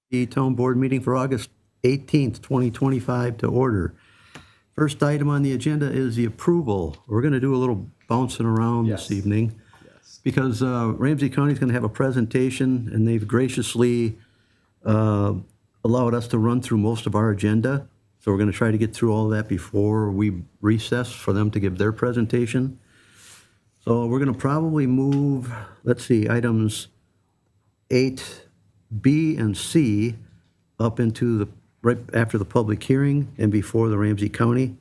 The town board meeting for August 18th, 2025 to order. First item on the agenda is the approval. We're going to do a little bouncing around this evening because Ramsey County is going to have a presentation, and they've graciously allowed us to run through most of our agenda. So we're going to try to get through all that before we recess for them to give their presentation. So we're going to probably move, let's see, items 8B and C up into the, right after the public hearing and before the Ramsey County.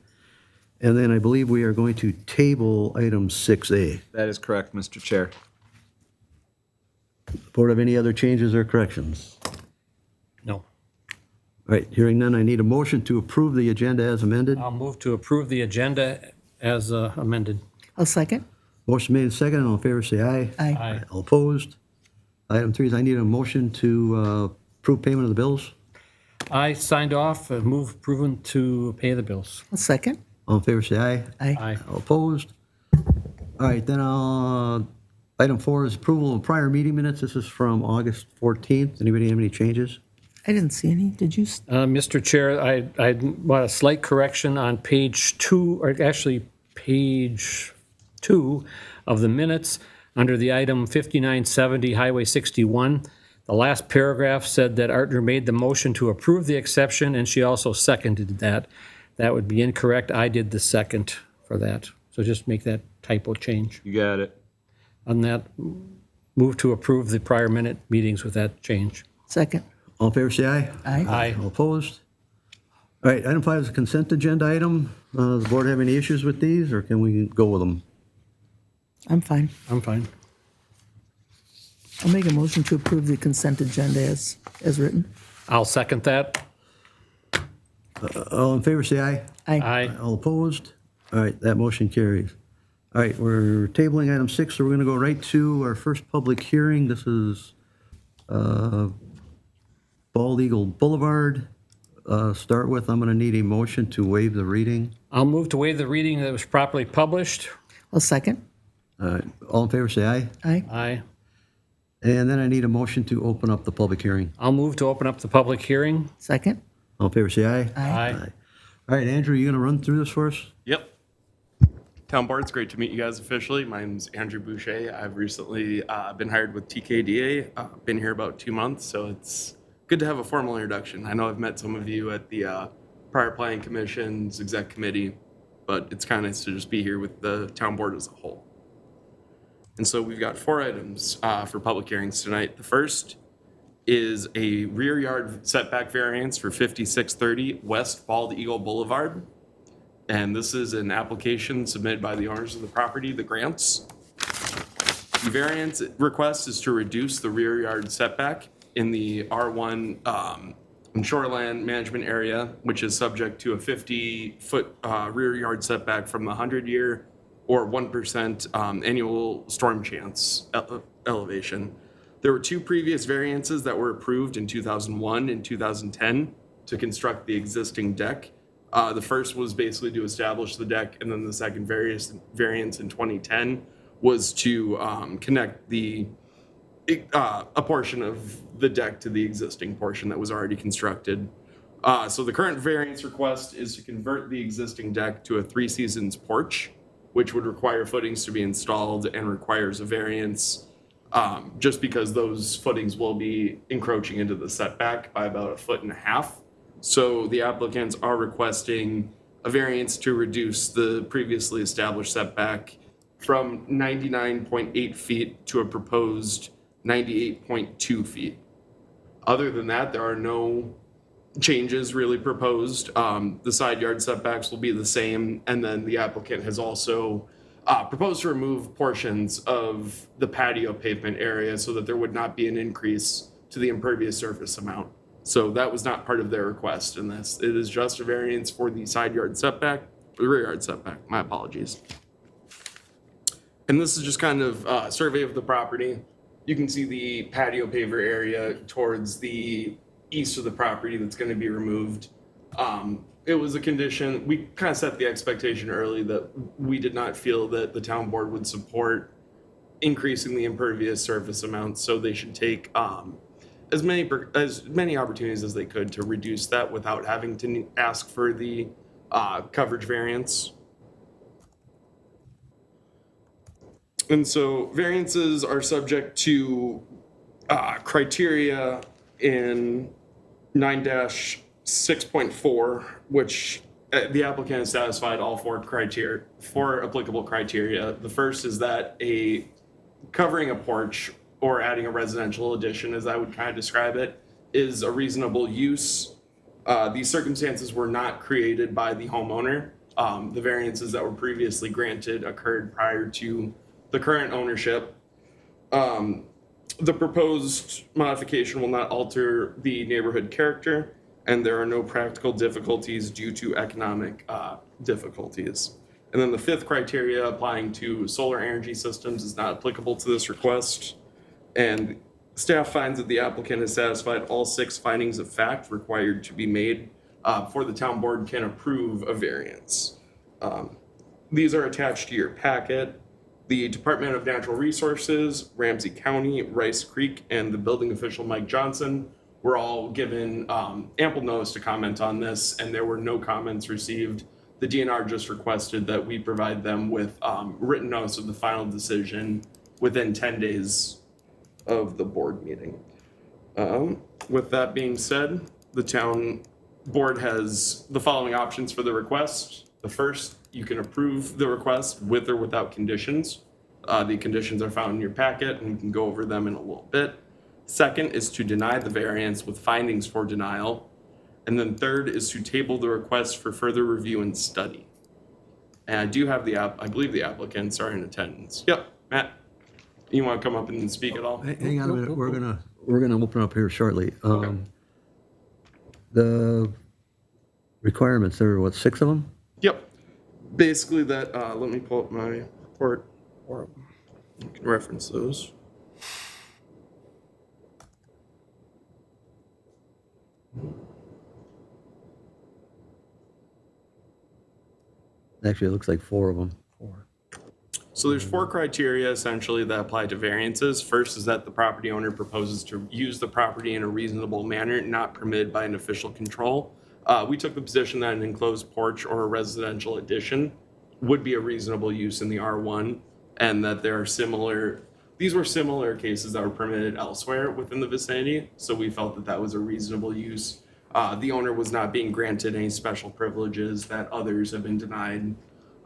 And then I believe we are going to table item 6A. That is correct, Mr. Chair. Board have any other changes or corrections? No. All right, hearing none, I need a motion to approve the agenda as amended. I'll move to approve the agenda as amended. I'll second. Motion made and seconded. All in favor, say aye. Aye. Aye. All opposed? Item 3 is I need a motion to approve payment of the bills. I signed off, move proven to pay the bills. I'll second. All in favor, say aye. Aye. Aye. All opposed? All right, then item 4 is approval of prior meeting minutes. This is from August 14th. Anybody have any changes? I didn't see any. Did you? Mr. Chair, I want a slight correction on page 2, or actually page 2 of the minutes under the item 5970 Highway 61. The last paragraph said that Artner made the motion to approve the exception, and she also seconded that. That would be incorrect. I did the second for that. So just make that typo change. You got it. On that, move to approve the prior minute meetings with that change. Second. All in favor, say aye. Aye. Aye. All opposed? All right, item 5 is a consent agenda item. Does the board have any issues with these, or can we go with them? I'm fine. I'm fine. I'll make a motion to approve the consent agenda as written. I'll second that. All in favor, say aye. Aye. Aye. All opposed? All right, that motion carries. All right, we're tabling item 6, so we're going to go right to our first public hearing. This is Bald Eagle Boulevard. Start with, I'm going to need a motion to waive the reading. I'll move to waive the reading that was properly published. I'll second. All in favor, say aye. Aye. Aye. And then I need a motion to open up the public hearing. I'll move to open up the public hearing. Second. All in favor, say aye. Aye. Aye. All right, Andrew, you going to run through this for us? Yep. Town Board, it's great to meet you guys officially. My name's Andrew Boucher. I've recently been hired with TKDA. Been here about 2 months, so it's good to have a formal introduction. I know I've met some of you at the prior planning commission's exec committee, but it's kind of nice to just be here with the Town Board as a whole. And so we've got 4 items for public hearings tonight. The first is a rear yard setback variance for 5630 West Bald Eagle Boulevard. And this is an application submitted by the owners of the property, the Grants. The variance request is to reduce the rear yard setback in the R1 shoreland management area, which is subject to a 50-foot rear yard setback from the 100-year or 1% annual storm chance elevation. There were 2 previous variances that were approved in 2001 and 2010 to construct the existing deck. The first was basically to establish the deck, and then the second variance in 2010 was to connect a portion of the deck to the existing portion that was already constructed. So the current variance request is to convert the existing deck to a 3-seasons porch, which would require footings to be installed and requires a variance just because those footings will be encroaching into the setback by about 1.5 feet. So the applicants are requesting a variance to reduce the previously established setback from 99.8 feet to a proposed 98.2 feet. Other than that, there are no changes really proposed. The side yard setbacks will be the same, and then the applicant has also proposed to remove portions of the patio pavement area so that there would not be an increase to the impervious surface amount. So that was not part of their request in this. It is just a variance for the side yard setback, or the rear yard setback, my apologies. And this is just kind of a survey of the property. You can see the patio paver area towards the east of the property that's going to be removed. It was a condition, we kind of set the expectation early that we did not feel that the town board would support increasing the impervious surface amount, so they should take as many opportunities as they could to reduce that without having to ask for the coverage variance. And so variances are subject to criteria in 9-6.4, which the applicant has satisfied all four applicable criteria. The first is that covering a porch or adding a residential addition, as I would kind of describe it, is a reasonable use. These circumstances were not created by the homeowner. The variances that were previously granted occurred prior to the current ownership. The proposed modification will not alter the neighborhood character, and there are no practical difficulties due to economic difficulties. And then the fifth criteria, applying to solar energy systems, is not applicable to this request. And staff finds that the applicant has satisfied all 6 findings of fact required to be made before the town board can approve a variance. These are attached to your packet. The Department of Natural Resources, Ramsey County, Rice Creek, and the building official, Mike Johnson, were all given ample notice to comment on this, and there were no comments received. The DNR just requested that we provide them with written notice of the final decision within 10 days of the board meeting. With that being said, the town board has the following options for the request. The first, you can approve the request with or without conditions. The conditions are found in your packet, and we can go over them in a little bit. Second is to deny the variance with findings for denial. And then third is to table the request for further review and study. And I do have I believe the applicants are in attendance. Yep, Matt, you want to come up and speak at all? Hang on a minute, we're gonna open up here shortly. The requirements, there are what, 6 of them? Yep. Basically that, let me pull up my report. You can reference those. Actually, it looks like 4 of them. So there's 4 criteria essentially that apply to variances. First is that the property owner proposes to use the property in a reasonable manner, not permitted by an official control. We took the position that an enclosed porch or a residential addition would be a reasonable use in the R1, and that these were similar cases that were permitted elsewhere within the vicinity. So we felt that that was a reasonable use. The owner was not being granted any special privileges that others have been denied.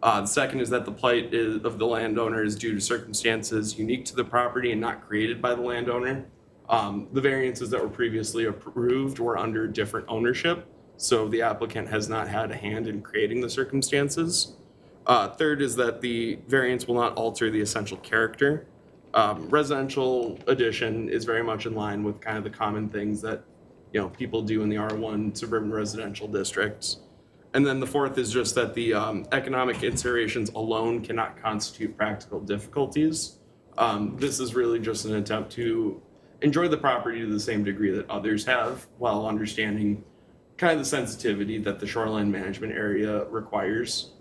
The second is that the plight of the landowner is due to circumstances unique to the property and not created by the landowner. The variances that were previously approved were under different ownership, so the applicant has not had a hand in creating the circumstances. Third is that the variance will not alter the essential character. Residential addition is very much in line with kind of the common things that people do in the R1 suburban residential districts. And then the fourth is just that the economic considerations alone cannot constitute practical difficulties. This is really just an attempt to enjoy the property to the same degree that others have, while understanding kind of the sensitivity that the shoreline management area requires.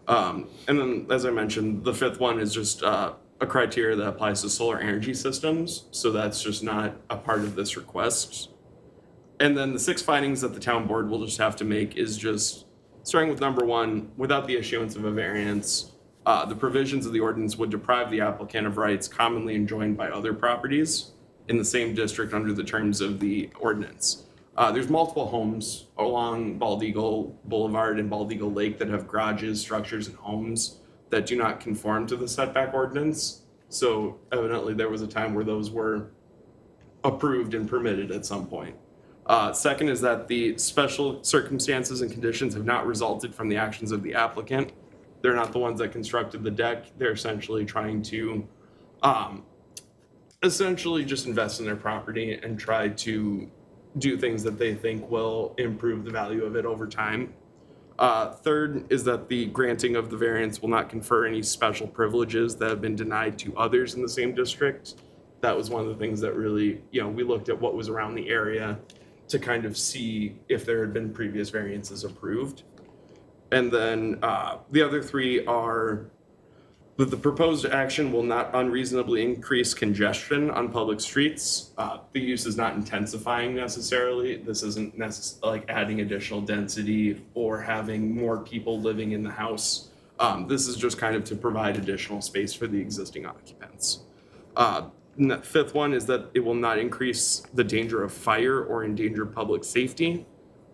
And then, as I mentioned, the fifth one is just a criteria that applies to solar energy systems. So that's just not a part of this request. And then the 6 findings that the town board will just have to make is just starting with number 1, without the issuance of a variance, the provisions of the ordinance would deprive the applicant of rights commonly enjoined by other properties in the same district under the terms of the ordinance. There's multiple homes along Bald Eagle Boulevard and Bald Eagle Lake that have garages, structures, and homes that do not conform to the setback ordinance. So evidently there was a time where those were approved and permitted at some point. Second is that the special circumstances and conditions have not resulted from the actions of the applicant. They're not the ones that constructed the deck. They're essentially trying to essentially just invest in their property and try to do things that they think will improve the value of it over time. Third is that the granting of the variance will not confer any special privileges that have been denied to others in the same district. That was one of the things that really, we looked at what was around the area to kind of see if there had been previous variances approved. And then the other 3 are that the proposed action will not unreasonably increase congestion on public streets. The use is not intensifying necessarily. This isn't like adding additional density or having more people living in the house. This is just kind of to provide additional space for the existing occupants. Fifth one is that it will not increase the danger of fire or endanger public safety,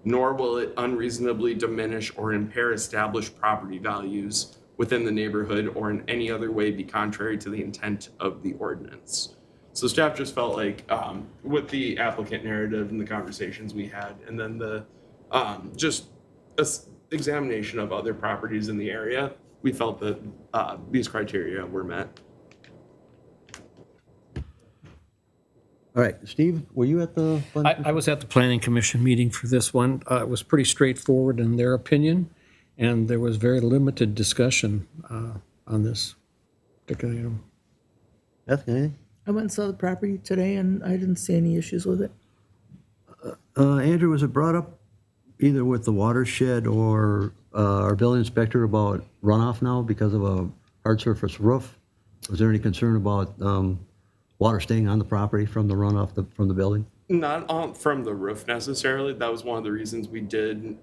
nor will it unreasonably diminish or impair established property values within the neighborhood or in any other way be contrary to the intent of the ordinance. So staff just felt like with the applicant narrative and the conversations we had, and then the just examination of other properties in the area, we felt that these criteria were met. All right, Steve, were you at the? I was at the planning commission meeting for this one. It was pretty straightforward in their opinion, and there was very limited discussion on this particular item. Beth, anything? I went and saw the property today, and I didn't see any issues with it. Andrew, was it brought up either with the watershed or our building inspector about runoff now because of a hard surface roof? Was there any concern about water staying on the property from the runoff from the building? Not from the roof necessarily. That was one of the reasons we did.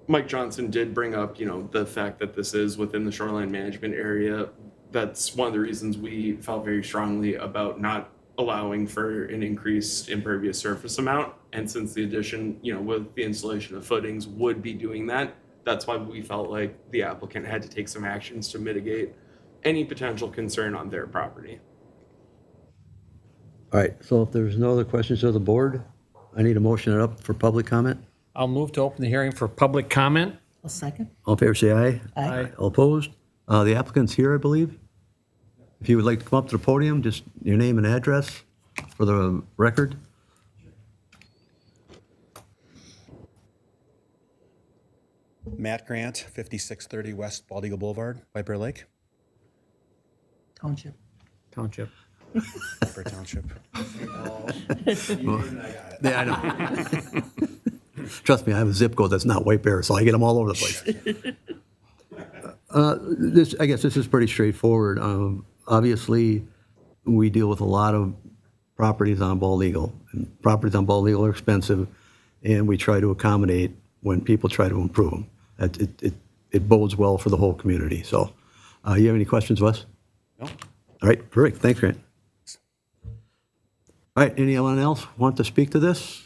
Mike Johnson did bring up, the fact that this is within the shoreline management area. That's one of the reasons we felt very strongly about not allowing for an increased impervious surface amount. And since the addition, with the installation of footings would be doing that, that's why we felt like the applicant had to take some actions to mitigate any potential concern on their property. All right, so if there's no other questions of the board, I need a motion it up for public comment. I'll move to open the hearing for public comment. A second? All in favor, say aye. Aye. All opposed? The applicant's here, I believe. If you would like to come up to the podium, just your name and address for the record. Matt Grant, 5630 West Bald Eagle Boulevard, White Bear Lake, Township. Township. for Township. Yeah, I know. Trust me, I have a zip code that's not White Bear, so I get them all over the place. I guess this is pretty straightforward. Obviously, we deal with a lot of properties on Bald Eagle. And properties on Bald Eagle are expensive, and we try to accommodate when people try to improve them. It bodes well for the whole community. So, you have any questions, Wes? No? All right, perfect. Thanks, Grant. All right, anyone else want to speak to this?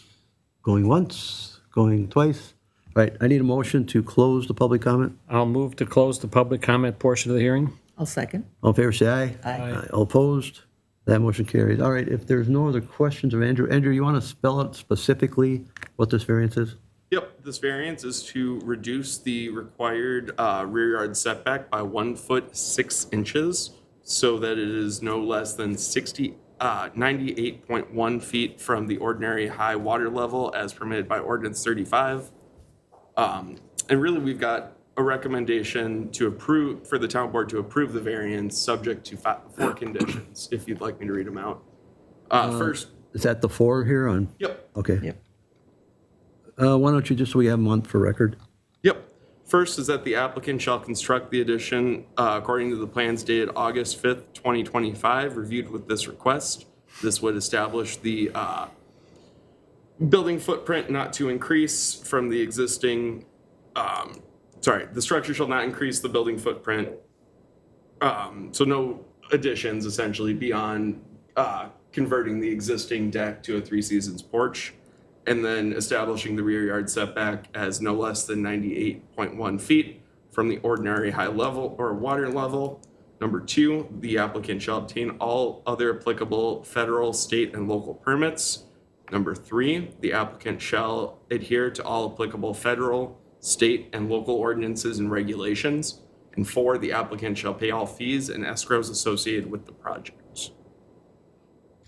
Going once, going twice? All right, I need a motion to close the public comment. I'll move to close the public comment portion of the hearing. I'll second. All in favor, say aye. Aye. All opposed? That motion carries. All right, if there's no other questions of Andrew, you want to spell out specifically what this variance is? Yep, this variance is to reduce the required rear yard setback by 1 foot 6 inches so that it is no less than 98.1 feet from the ordinary high water level as permitted by ordinance 35. And really, we've got a recommendation to approve, for the town board to approve the variance subject to 4 conditions, if you'd like me to read them out. First, Is that the 4 here on? yep. Okay. Yep. Why don't you, just so we have them on for record? Yep. First is that the applicant shall construct the addition according to the plans dated August 5th, 2025, reviewed with this request. This would establish the building footprint not to increase from the existing, the structure shall not increase the building footprint. So no additions essentially beyond converting the existing deck to a 3 seasons porch. And then establishing the rear yard setback as no less than 98.1 feet from the ordinary high level or water level. Number 2, the applicant shall obtain all other applicable federal, state, and local permits. Number 3, the applicant shall adhere to all applicable federal, state, and local ordinances and regulations. And 4, the applicant shall pay all fees and escrows associated with the project.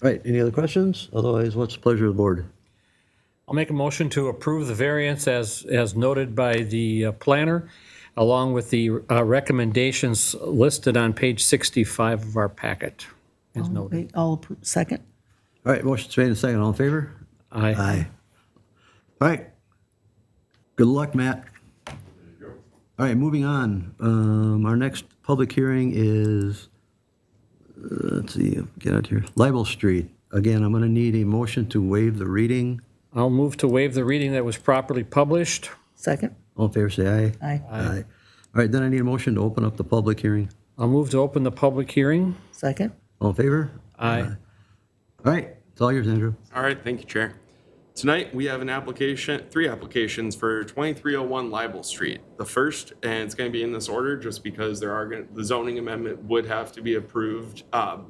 All right, any other questions? Otherwise, what's the pleasure of the board? I'll make a motion to approve the variance as noted by the planner, along with the recommendations listed on page 65 of our packet, as noted. Second? All right, motion's made and second. All in favor? Aye. All right. Good luck, Matt. All right, moving on. Our next public hearing is, let's see, get out here, Libel Street. Again, I'm going to need a motion to waive the reading. I'll move to waive the reading that was properly published. Second? All in favor, say aye. Aye. Aye. All right, then I need a motion to open up the public hearing. I'll move to open the public hearing. Second? All in favor? Aye. All right, it's all yours, Andrew. All right, thank you, Chair. Tonight, we have three applications for 2301 Libel Street. The first, and it's going to be in this order just because the zoning amendment would have to be approved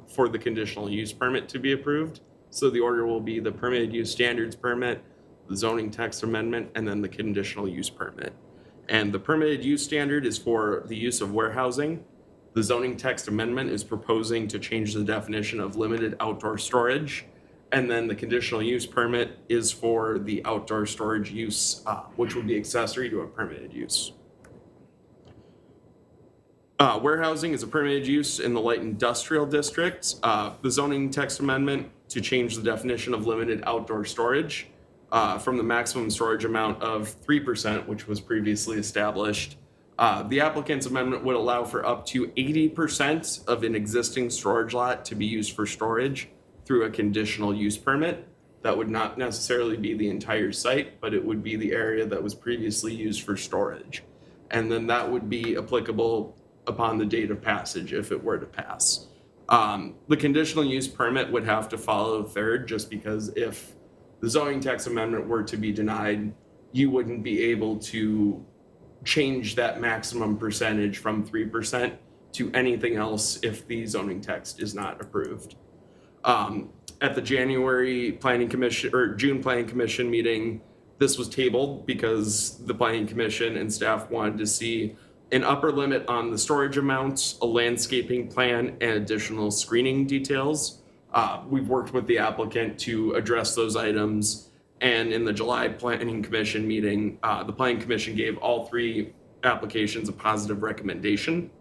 for the conditional use permit to be approved. So the order will be the permitted use standards permit, the zoning text amendment, and then the conditional use permit. And the permitted use standard is for the use of warehousing. The zoning text amendment is proposing to change the definition of limited outdoor storage. And then the conditional use permit is for the outdoor storage use, which would be accessory to a permitted use. Warehousing is a permitted use in the light industrial district. The zoning text amendment to change the definition of limited outdoor storage from the maximum storage amount of 3%, which was previously established. The applicant's amendment would allow for up to 80% of an existing storage lot to be used for storage through a conditional use permit. That would not necessarily be the entire site, but it would be the area that was previously used for storage. And then that would be applicable upon the date of passage if it were to pass. The conditional use permit would have to follow third, just because if the zoning text amendment were to be denied, you wouldn't be able to change that maximum percentage from 3% to anything else if the zoning text is not approved. At the January Planning Commission or June Planning Commission meeting, this was tabled because the Planning Commission and staff wanted to see an upper limit on the storage amounts, a landscaping plan, and additional screening details. We've worked with the applicant to address those items, and in the July Planning Commission meeting, the Planning Commission gave all three applications a positive recommendation.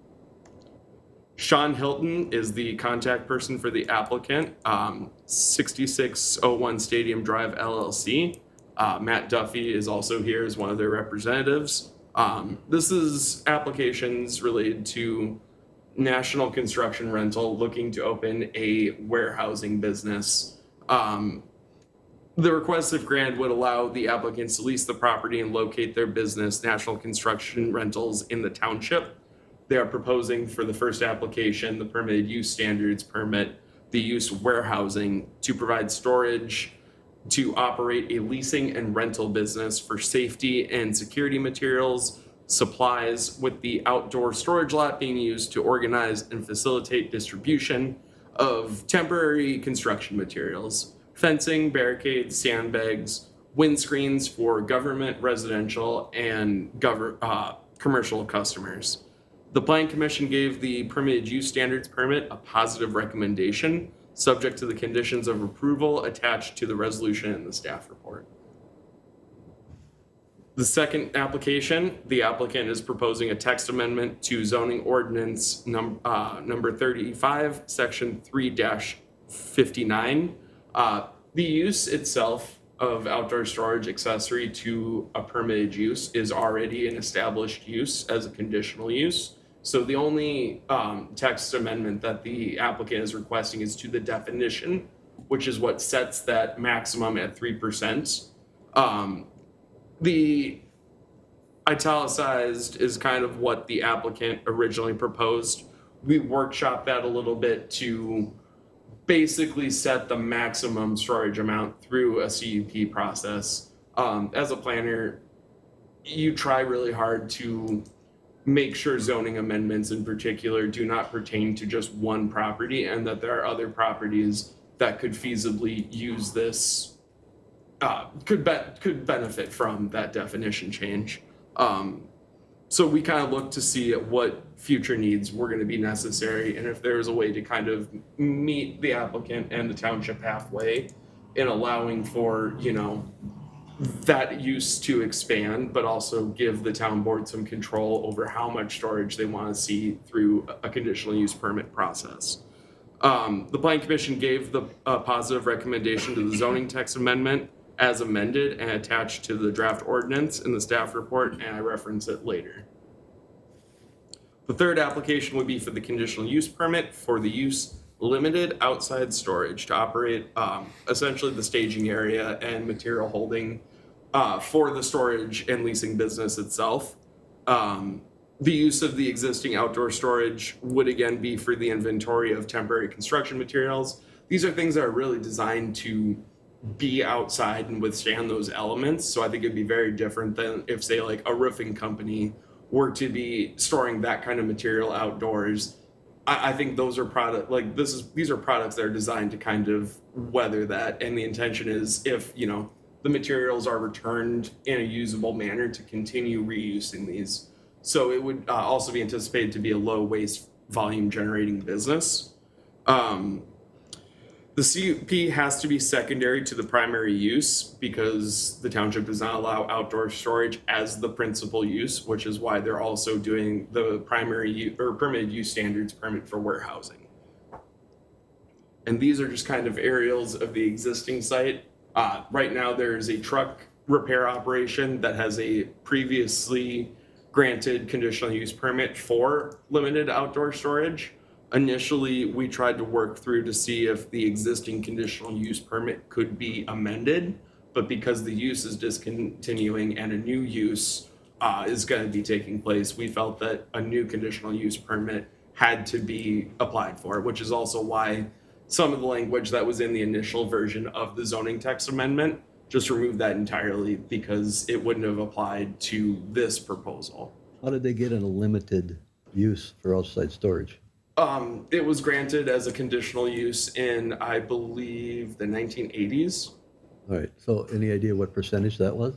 Sean Hilton is the contact person for the applicant, 6601 Stadium Drive LLC. Matt Duffy is also here as one of their representatives. This is applications related to National Construction Rental looking to open a warehousing business. The request, if granted, would allow the applicants to lease the property and locate their business, National Construction Rentals, in the township. They are proposing for the first application, the permitted use standards permit, the use warehousing to provide storage, to operate a leasing and rental business for safety and security materials, supplies, with the outdoor storage lot being used to organize and facilitate distribution of temporary construction materials, fencing, barricades, sandbags, windscreens for government, residential, and commercial customers. The Planning Commission gave the permitted use standards permit a positive recommendation, subject to the conditions of approval attached to the resolution in the staff report. The second application, the applicant is proposing a text amendment to zoning ordinance number 35, section 3-59. The use itself of outdoor storage accessory to a permitted use is already an established use as a conditional use. So the only text amendment that the applicant is requesting is to the definition, which is what sets that maximum at 3%. The italicized is kind of what the applicant originally proposed. We workshopped that a little bit to basically set the maximum storage amount through a CUP process. As a planner, you try really hard to make sure zoning amendments in particular do not pertain to just one property, and that there are other properties that could feasibly use this, could benefit from that definition change. So we kind of look to see at what future needs were going to be necessary, and if there's a way to kind of meet the applicant and the township halfway in allowing for, you know, that use to expand, but also give the town board some control over how much storage they want to see through a conditional use permit process. The Planning Commission gave the positive recommendation to the zoning text amendment as amended and attached to the draft ordinance in the staff report, and I reference it later. The third application would be for the conditional use permit for the use limited outside storage to operate essentially the staging area and material holding for the storage and leasing business itself. The use of the existing outdoor storage would again be for the inventory of temporary construction materials. These are things that are really designed to be outside and withstand those elements. So I think it'd be very different than if, say, like a roofing company were to be storing that kind of material outdoors. I think those are these are products that are designed to kind of weather that. And the intention is if, you know, the materials are returned in a usable manner to continue reusing these. So it would also be anticipated to be a low waste volume generating business. The CUP has to be secondary to the primary use because the township does not allow outdoor storage as the principal use, which is why they're also doing the primary or permitted use standards permit for warehousing. And these are just kind of aerials of the existing site. Right now, there is a truck repair operation that has a previously granted conditional use permit for limited outdoor storage. Initially, we tried to work through to see if the existing conditional use permit could be amended, but because the use is discontinuing and a new use is going to be taking place, we felt that a new conditional use permit had to be applied for, which is also why some of the language that was in the initial version of the zoning text amendment just removed that entirely because it wouldn't have applied to this proposal. How did they get in a limited use for outside storage? It was granted as a conditional use in, I believe, the 1980s. All right, so any idea what percentage that was?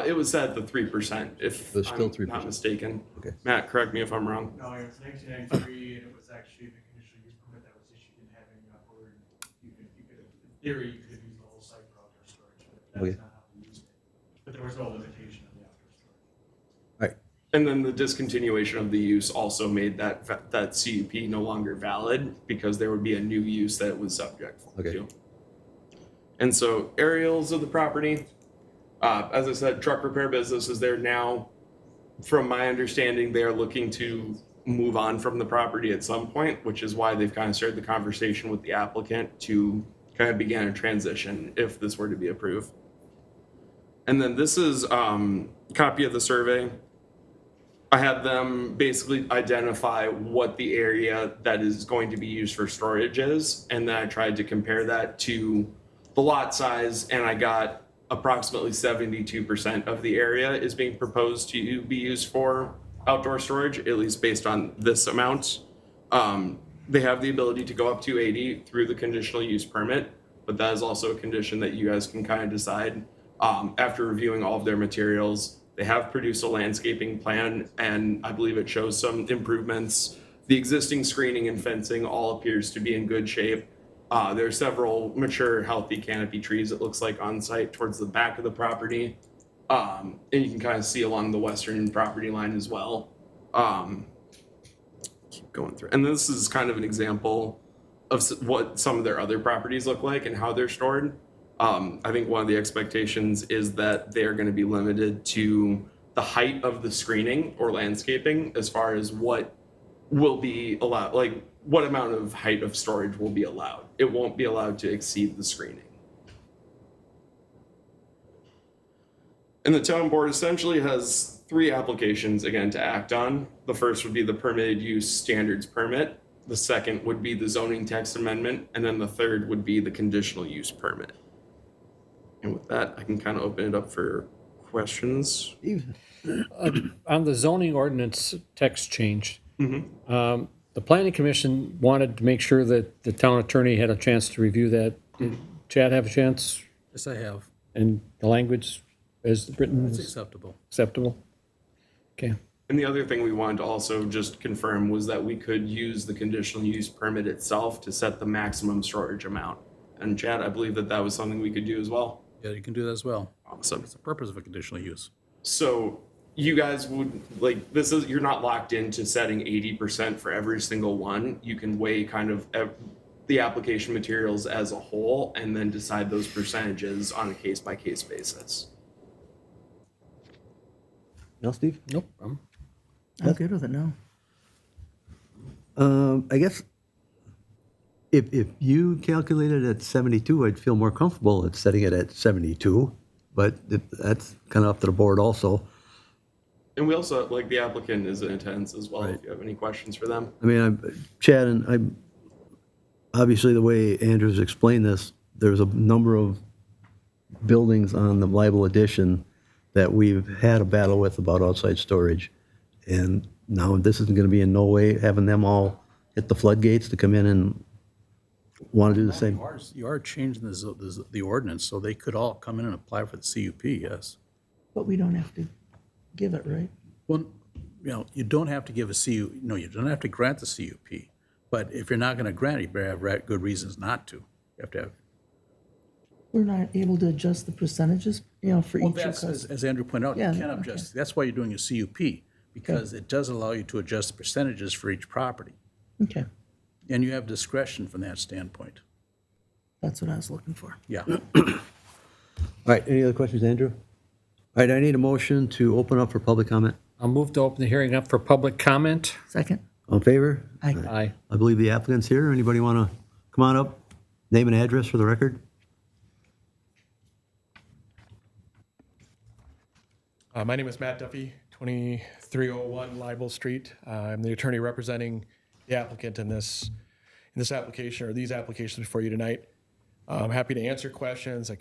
It was set at the 3%, if It was still I'm 3%. not mistaken. Okay. Matt, correct me if I'm wrong. No, it was 1993, and it was actually the conditional use permit that was issued didn't have any upward. You could, in theory, you could use the whole site for outdoor storage, but Okay. that's not how we used it. But there was no limitation of the outdoor storage. All right, And then the discontinuation of the use also made that CUP no longer valid because there would be a new use that it was subject Okay. to. And so aerials of the property, as I said, truck repair business is there now. From my understanding, they're looking to move on from the property at some point, which is why they've kind of started the conversation with the applicant to kind of begin a transition if this were to be approved. And then this is a copy of the survey. I had them basically identify what the area that is going to be used for storage is, and then I tried to compare that to the lot size, and I got approximately 72% of the area is being proposed to be used for outdoor storage, at least based on this amount. They have the ability to go up to 80 through the conditional use permit, but that is also a condition that you guys can kind of decide after reviewing all of their materials. They have produced a landscaping plan, and I believe it shows some improvements. The existing screening and fencing all appears to be in good shape. There are several mature, healthy canopy trees, it looks like, on site towards the back of the property. And you can kind of see along the western property line as well. Keep going through. And this is kind of an example of what some of their other properties look like and how they're stored. I think one of the expectations is that they're going to be limited to the height of the screening or landscaping as far as what will be allowed, like what amount of height of storage will be allowed. It won't be allowed to exceed the screening. And the town board essentially has 3 applications again to act on. The first would be the permitted use standards permit. The second would be the zoning text amendment. And then the third would be the conditional use permit. And with that, I can kind of open it up for questions. On the zoning ordinance text change, the planning commission wanted to make sure that the town attorney had a chance to review that. Did Chad have a chance? Yes, I have. And the language as written It's is acceptable. acceptable? Okay. And the other thing we wanted to also just confirm was that we could use the conditional use permit itself to set the maximum storage amount. And Chad, I believe that that was something we could do as well. Yeah, you can do that as well. Awesome. It's the purpose of a conditional use. So you guys would, like, this is, you're not locked into setting 80% for every single one. You can weigh kind of the application materials as a whole and then decide those percentages on a case-by-case basis. now, Steve? Nope. I'm good with it now. I guess if you calculated at 72, I'd feel more comfortable at setting it at 72, but that's kind of up to the board also. And we also, like, the applicant is in attendance as well, if you have any questions for them. I mean, Chad, and obviously the way Andrew's explained this, there's a number of buildings on the Bible edition that we've had a battle with about outside storage. And now this isn't going to be in no way having them all hit the floodgates to come in and want to do the same. You are changing the ordinance, so they could all come in and apply for the CUP, yes. But we don't have to give it, right? Well, you don't have to give a no, you don't have to grant the CUP. But if you're not going to grant it, you better have good reasons not to. You have to have. We're not able to adjust the percentages, for Well, each that's, request. as Andrew pointed out, you Yeah, can okay. adjust. That's why you're doing a CUP, because it does allow you to adjust the percentages for each property. Okay, And you have discretion from that standpoint. that's what I was looking for. Yeah. All right, any other questions, Andrew? All right, I need a motion to open up for public comment. I'll move to open the hearing up for public comment. Second? All in favor? Aye. Aye. I believe the applicant's here. Anybody want to come on up? Name and address for the record? My name is Matt Duffy, 2301 Libel Street. I'm the attorney representing the applicant in this application, or these applications before you tonight. I'm happy to answer questions. I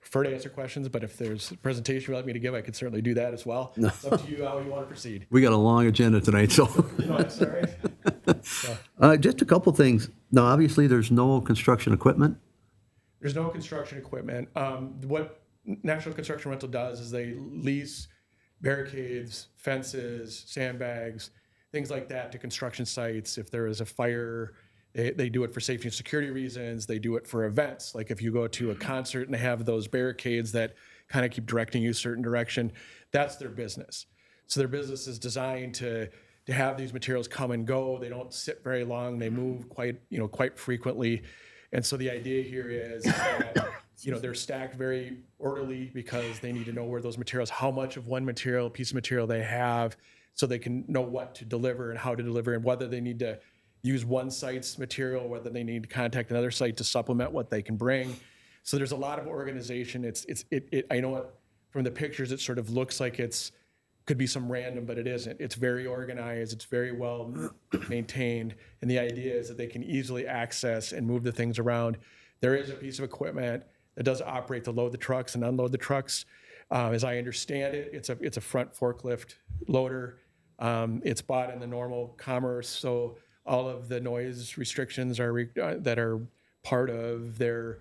prefer to answer questions, but if there's a presentation you'd like me to give, I could certainly do that as well. It's up to you how you want to proceed. We got a long agenda tonight, so. No, that's all right. Just a couple things. Now, obviously, there's no construction equipment. There's no construction equipment. What National Construction Rental does is they lease barricades, fences, sandbags, things like that to construction sites. If there is a fire, they do it for safety and security reasons. They do it for events. Like if you go to a concert and they have those barricades that kind of keep directing you a certain direction, that's their business. So their business is designed to have these materials come and go. They don't sit very long. They move quite frequently. And so the idea here is that, they're stacked very orderly because they need to know where those materials, how much of one piece of material they have, so they can know what to deliver and how to deliver, and whether they need to use one site's material, whether they need to contact another site to supplement what they can bring. So there's a lot of organization. I know it from the pictures, it sort of looks like could be some random, but it isn't. It's very organized. It's very well maintained. And the idea is that they can easily access and move the things around. There is a piece of equipment that does operate to load the trucks and unload the trucks. As I understand it, it's a front forklift loader. It's bought in the normal commerce, so all of the noise restrictions that are part of their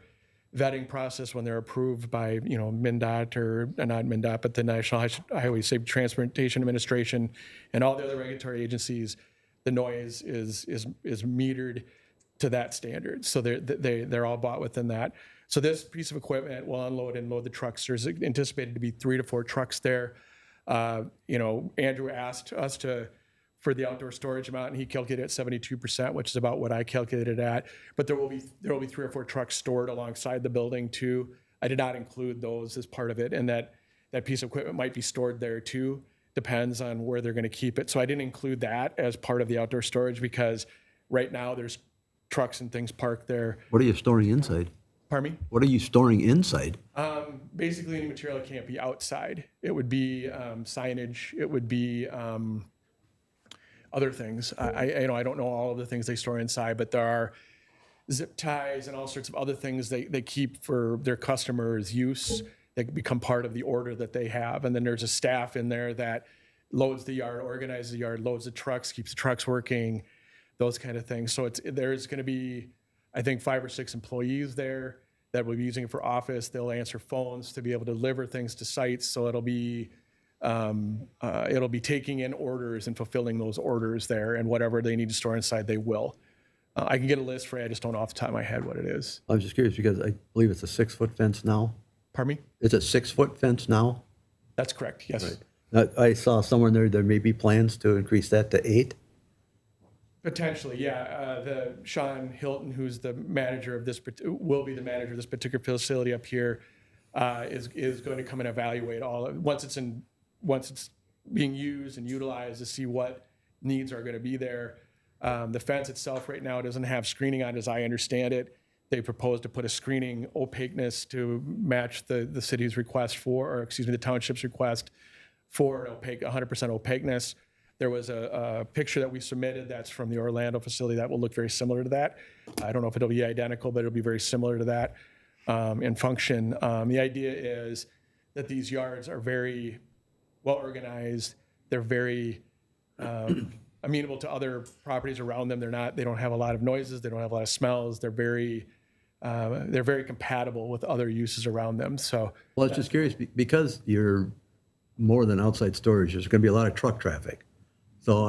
vetting process when they're approved by MnDOT, or not MnDOT, but the National Highway Safety Transportation Administration and all the other regulatory agencies. The noise is metered to that standard, so they're all bought within that. So this piece of equipment will unload and load the trucks. There's anticipated to be 3 to 4 trucks there. Andrew asked us for the outdoor storage amount, and he calculated at 72%, which is about what I calculated at. But there will be 3 or 4 trucks stored alongside the building too. I did not include those as part of it, and that piece of equipment might be stored there too. Depends on where they're going to keep it. So I didn't include that as part of the outdoor storage because right now there's trucks and things parked there. What are you storing inside? Pardon me? What are you storing inside? Basically, any material that can't be outside. It would be signage. It would be other things. I don't know all of the things they store inside, but there are zip ties and all sorts of other things they keep for their customers' use that become part of the order that they have. And then there's a staff in there that loads the yard, organizes the yard, loads the trucks, keeps the trucks working, those kind of things. So there's going to be, I think, 5 or 6 employees there that will be using it for office. They'll answer phones to be able to deliver things to sites. So it'll be taking in orders and fulfilling those orders there, and whatever they need to store inside, they will. I can get a list for you. I just don't know off the top of my head what it is. I was just curious because I believe it's a 6-foot fence now. Pardon me? It's a 6-foot fence now? That's correct. Yes. I saw somewhere there may be plans to increase that to 8. Potentially, yeah. The Sean Hilton, who's the manager of will be the manager of this particular facility up here, is going to come and evaluate once it's being used and utilized to see what needs are going to be there. The fence itself right now doesn't have screening on, as I understand it. They proposed to put a screening opaqueness to match the city's request for, or excuse me, the township's request for an opaque, 100% opaqueness. There was a picture that we submitted that's from the Orlando facility that will look very similar to that. I don't know if it'll be identical, but it'll be very similar to that in function. The idea is that these yards are very well organized. They're very amenable to other properties around them. They don't have a lot of noises. They don't have a lot of smells. They're very compatible with other uses around them. So, Well, I was just curious, because you're more than outside storage, there's going to be a lot of truck traffic. So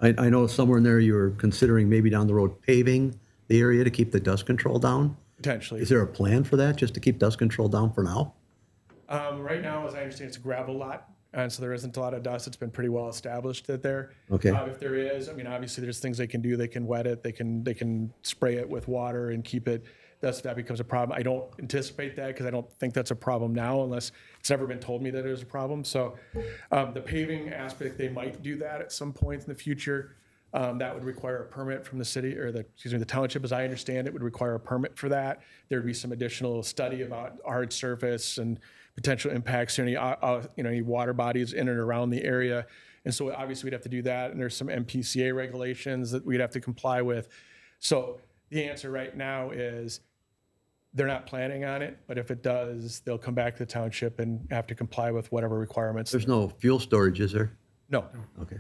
I know somewhere in there you were considering maybe down the road paving the area to keep the dust control down. potentially. Is there a plan for that, just to keep dust control down for now? Right now, as I understand, it's a gravel lot, and so there isn't a lot of dust. It's been pretty well established that there. Okay. If there is, I mean, obviously, there's things they can do. They can wet it. They can spray it with water and keep it. That becomes a problem. I don't anticipate that because I don't think that's a problem now, unless it's never been told me that there's a problem. So, the paving aspect, they might do that at some point in the future. That would require a permit from the city or the township, as I understand it, would require a permit for that. There'd be some additional study about hard surface and potential impacts to any water bodies in and around the area. And so obviously we'd have to do that. And there's some MPCA regulations that we'd have to comply with. So the answer right now is they're not planning on it, but if it does, they'll come back to the township and have to comply with whatever requirements. There's no fuel storage, is there? No. Okay.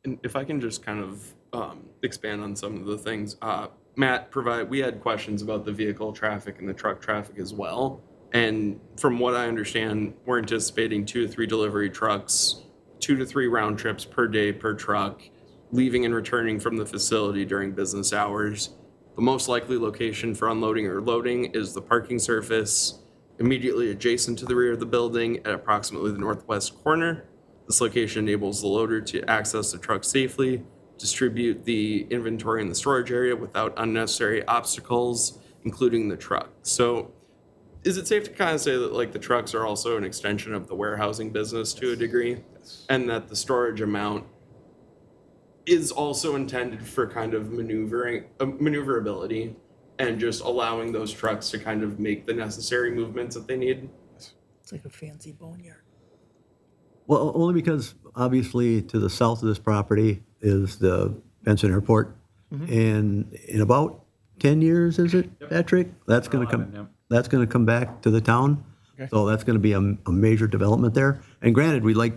And if I can just kind of expand on some of the things, Matt, we had questions about the vehicle traffic and the truck traffic as well. And from what I understand, we're anticipating 2 to 3 delivery trucks, 2 to 3 round trips per day per truck, leaving and returning from the facility during business hours. The most likely location for unloading or loading is the parking surface immediately adjacent to the rear of the building at approximately the northwest corner. This location enables the loader to access the truck safely, distribute the inventory in the storage area without unnecessary obstacles, including the truck. So is it safe to kind of say that like the trucks are also an extension of the warehousing business to a degree? Yes. And that the storage amount is also intended for kind of maneuverability and just allowing those trucks to kind of make the necessary movements that they need? It's like a fancy boneyard. Well, only because obviously to the south of this property is the Benson Airport. And in about 10 years, is it, Patrick? That's going to come. That's going to come back to the town. Okay. So that's going to be a major development there. And granted, we'd like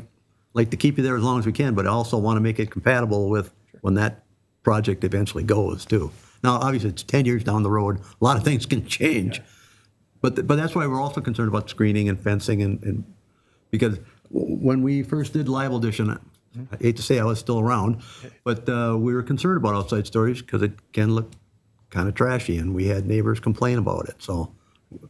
to keep you there as long as we can, but I also want to make it compatible with when that project eventually goes too. Now, obviously, it's 10 years down the road. A lot of things can change. Yeah. But that's why we're also concerned about screening and fencing and because when we first did Liable Edition, I hate to say I was still around, but we were concerned about outside storage because it can look kind of trashy, and we had neighbors complain about it. So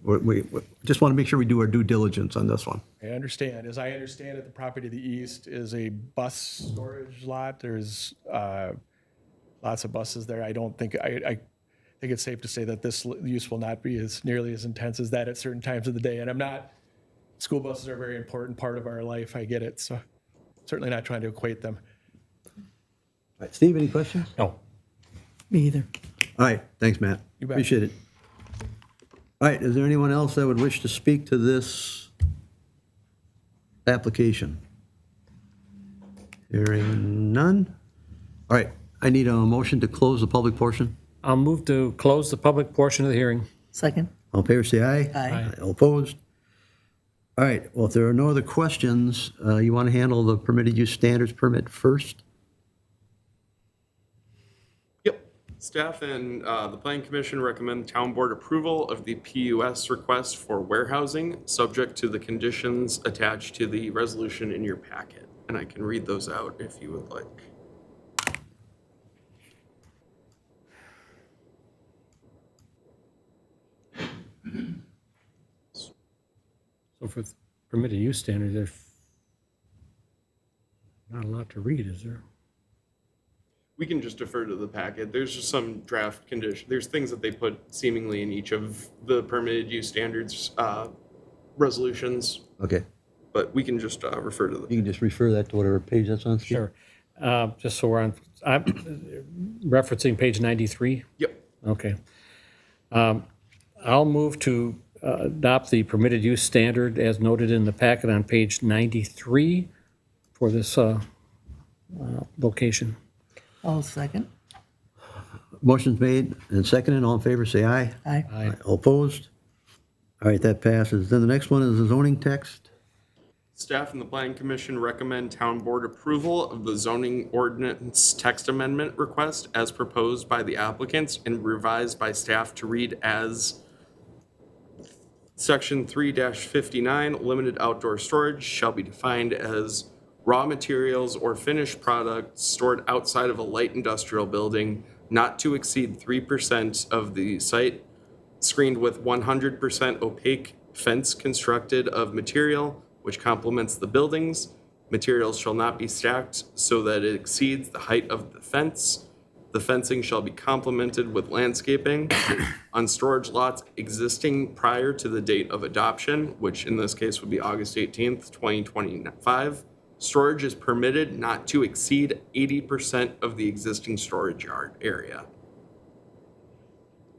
we just want to make sure we do our due diligence on this one. I understand. As I understand it, the property to the east is a bus storage lot. There's lots of buses there. I think it's safe to say that this use will not be as nearly as intense as that at certain times of the day. And school buses are a very important part of our life. I get it. So certainly not trying to equate them. All right, Steve, any questions? No. Me either. All right, thanks, Matt. You bet. Appreciate it. All right, is there anyone else that would wish to speak to this application? Hearing none? All right, I need a motion to close the public portion. I'll move to close the public portion of the hearing. Second. All in favor, say aye. Aye. All opposed? All right, well, if there are no other questions, you want to handle the permitted use standards permit first? Yep. Staff and the Planning Commission recommend town board approval of the PUS request for warehousing, subject to the conditions attached to the resolution in your packet. And I can read those out if you would like. So for permitted use standards, there's not a lot to read, is there? We can just defer to the packet. There's just some draft condition. There's things that they put seemingly in each of the permitted use standards resolutions, Okay, but we can just refer to you can just refer that to whatever page that's on. Steve? Sure. Just so I'm referencing page 93. Yep. Okay. I'll move to adopt the permitted use standard as noted in the packet on page 93 for this location. I'll second. Motion's made and seconded. All in favor, say aye. Aye. All opposed? All right, that passes. Then the next one is the zoning text. Staff and the Planning Commission recommend town board approval of the zoning ordinance text amendment request as proposed by the applicants and revised by staff to read as Section 3-59, limited outdoor storage shall be defined as raw materials or finished products stored outside of a light industrial building not to exceed 3% of the site, screened with 100% opaque fence constructed of material which complements the buildings. Materials shall not be stacked so that it exceeds the height of the fence. The fencing shall be complemented with landscaping on storage lots existing prior to the date of adoption, which in this case would be August 18th, 2025. Storage is permitted not to exceed 80% of the existing storage yard area.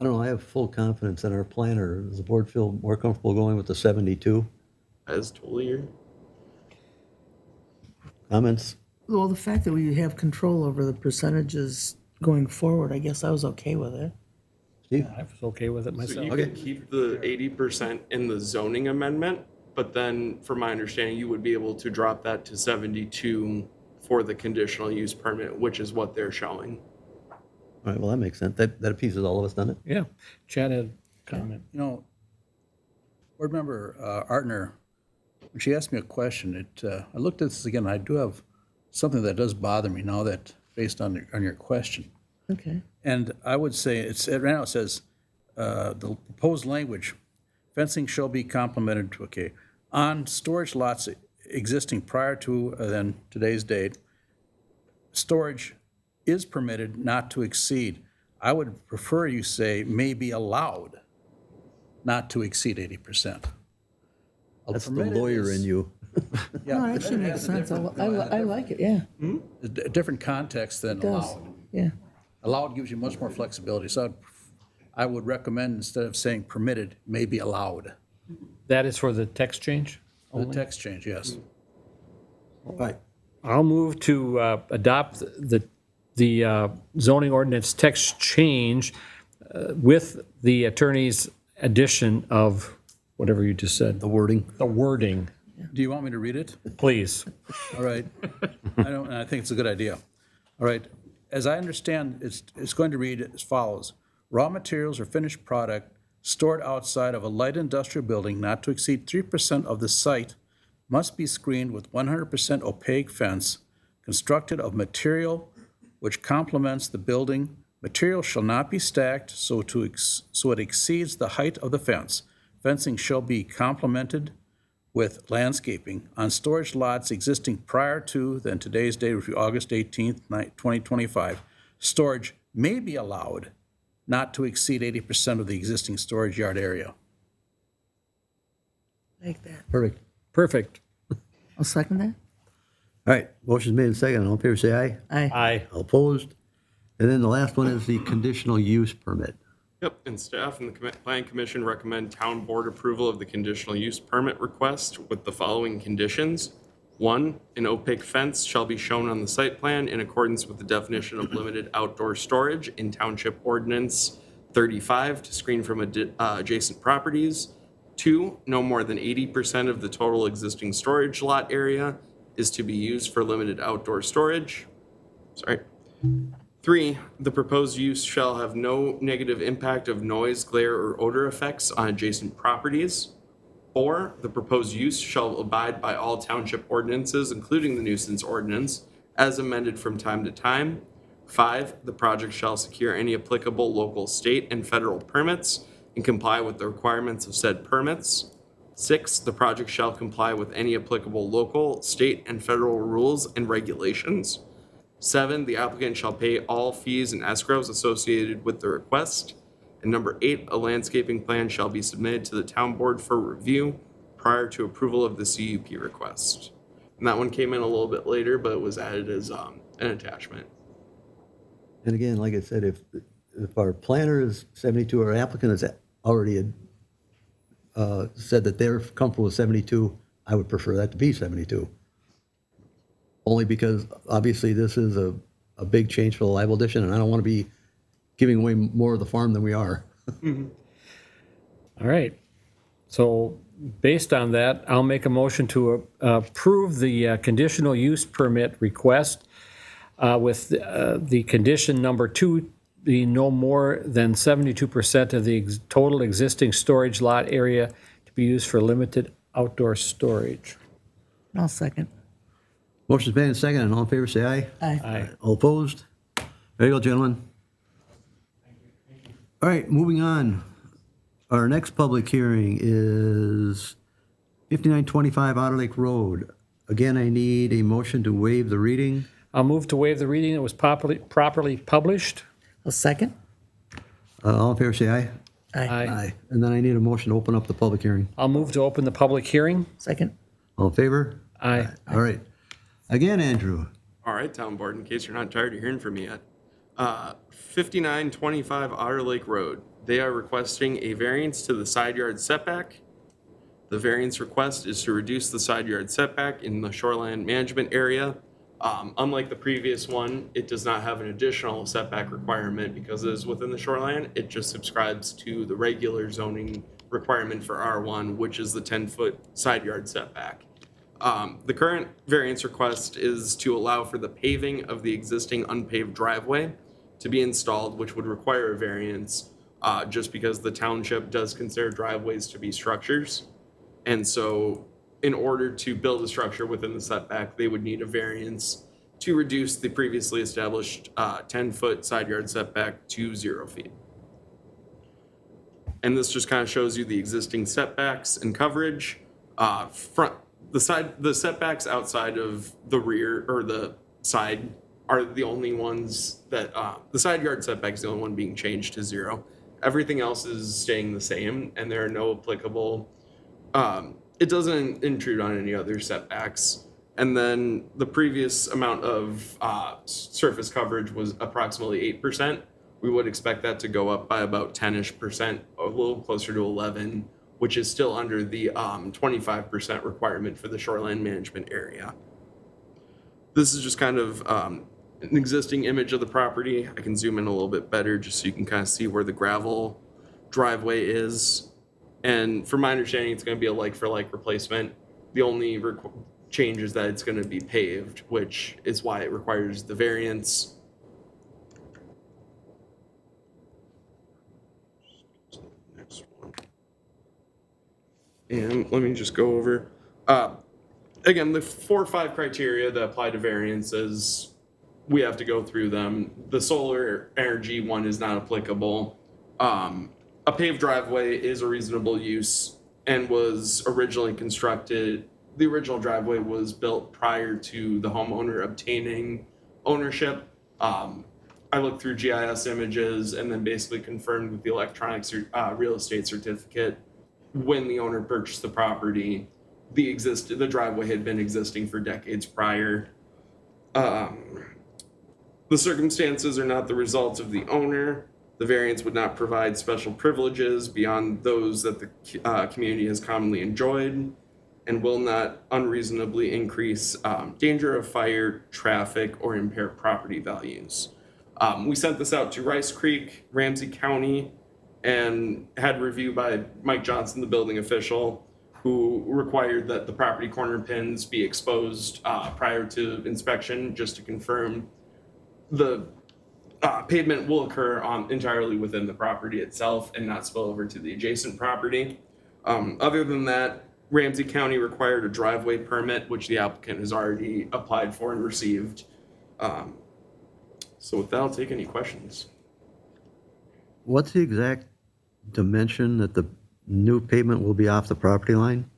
I don't know, I have full confidence in our planner. Does the board feel more comfortable going with the 72? As totally your Comments? Well, the fact that we have control over the percentages going forward, I guess I was okay with it. Steve? I was okay with it So myself. you could keep the 80% in the zoning amendment, but then from my understanding, you would be able to drop that to 72 for the conditional use permit, which is what they're showing. All right, well, that makes sense. That appeases all of us, doesn't it? Yeah. Chad had a comment. You know, board member Artner, when she asked me a question, I looked at this again, I do have something that does bother me now that, based on your question. Okay. And I would say, right now it says, the proposed language, fencing shall be complemented to, okay, on storage lots existing prior to then today's date, storage is permitted not to exceed. I would prefer you say may be allowed not to exceed 80%. That's the lawyer in you. Yeah, No, it actually makes sense. I like it, yeah. a different context than It does. allowed. Yeah. Allowed gives you much more flexibility. So I would recommend, instead of saying permitted, may be allowed. That is for the text change? The text change, yes. All right. I'll move to adopt the zoning ordinance text change with the attorney's addition of whatever you just said. The wording. The wording, Do you want me to read it? please. All right. I think it's a good idea. All right. As I understand, it's going to read as follows. Raw materials or finished product stored outside of a light industrial building not to exceed 3% of the site must be screened with 100% opaque fence constructed of material which complements the building. Material shall not be stacked so it exceeds the height of the fence. Fencing shall be complemented with landscaping on storage lots existing prior to then today's date, which is August 18th, 2025. Storage may be allowed not to exceed 80% of the existing storage yard area. Like that. Perfect. Perfect. I'll second that. All right, motion's made and seconded. All in favor, say aye. Aye. Aye. All opposed? And then the last one is the conditional use permit. Yep, and staff and the Planning Commission recommend town board approval of the conditional use permit request with the following conditions. 1, an opaque fence shall be shown on the site plan in accordance with the definition of limited outdoor storage in Township Ordinance 35 to screen from adjacent properties. 2, no more than 80% of the total existing storage lot area is to be used for limited outdoor storage. 3, the proposed use shall have no negative impact of noise, glare, or odor effects on adjacent properties. 4, the proposed use shall abide by all township ordinances, including the nuisance ordinance, as amended from time to time. 5, the project shall secure any applicable local, state, and federal permits and comply with the requirements of said permits. 6, the project shall comply with any applicable local, state, and federal rules and regulations. 7, the applicant shall pay all fees and escrows associated with the request. And number 8, a landscaping plan shall be submitted to the town board for review prior to approval of the CUP request. And that one came in a little bit later, but it was added as an attachment. And again, like I said, if our planner is 72, our applicant has already said that they're comfortable with 72, I would prefer that to be 72. Only because obviously this is a big change for the live addition, and I don't want to be giving away more of the farm than we are. All right. So based on that, I'll make a motion to approve the conditional use permit request with the condition number 2 be no more than 72% of the total existing storage lot area to be used for limited outdoor storage. I'll second. Motion's made and seconded, and all in favor say aye. Aye. Aye. All opposed? There you go, gentlemen. All right, moving on. Our next public hearing is 5925 Otter Lake Road. Again, I need a motion to waive the reading. I'll move to waive the reading that was properly published. I'll second. All in favor say aye. Aye. And then I need a motion to open up the public hearing. I'll move to open the public hearing. Second. All in favor? Aye. All right. Again, Andrew. All right, Town Board, in case you're not tired of hearing from me yet. 5925 Otter Lake Road. They are requesting a variance to the side yard setback. The variance request is to reduce the side yard setback in the shoreline management area. Unlike the previous one, it does not have an additional setback requirement because it is within the shoreline. It just subscribes to the regular zoning requirement for R1, which is the 10-foot side yard setback. The current variance request is to allow for the paving of the existing unpaved driveway to be installed, which would require a variance just because the township does consider driveways to be structures. And so in order to build a structure within the setback, they would need a variance to reduce the previously established 10-foot side yard setback to 0 feet. And this just kind of shows you the existing setbacks and coverage. The setbacks outside of the rear or the side are the only ones that, the side yard setback is the only one being changed to 0. Everything else is staying the same, and there are no applicable, it doesn't intrude on any other setbacks. And then the previous amount of surface coverage was approximately 8%. We would expect that to go up by about 10-ish%, a little closer to 11, which is still under the 25% requirement for the shoreline management area. This is just kind of an existing image of the property. I can zoom in a little bit better just so you can kind of see where the gravel driveway is. And from my understanding, it's going to be a like-for-like replacement. The only change is that it's going to be paved, which is why it requires the variance. Next one. And let me just go over. Again, the 4 or 5 criteria that apply to variances, we have to go through them. The solar energy one is not applicable. A paved driveway is a reasonable use and was originally constructed. The original driveway was built prior to the homeowner obtaining ownership. I looked through GIS images and then basically confirmed with the electronic real estate certificate when the owner purchased the property. The driveway had been existing for decades prior. The circumstances are not the results of the owner. The variance would not provide special privileges beyond those that the community has commonly enjoyed and will not unreasonably increase danger of fire, traffic, or impair property values. We sent this out to Rice Creek, Ramsey County, and had review by Mike Johnson, the building official, who required that the property corner pins be exposed prior to inspection just to confirm the pavement will occur entirely within the property itself and not spill over to the adjacent property. Other than that, Ramsey County required a driveway permit, which the applicant has already applied for and received. So with that, I'll take any questions. What's the exact dimension that the new pavement will be off the property line?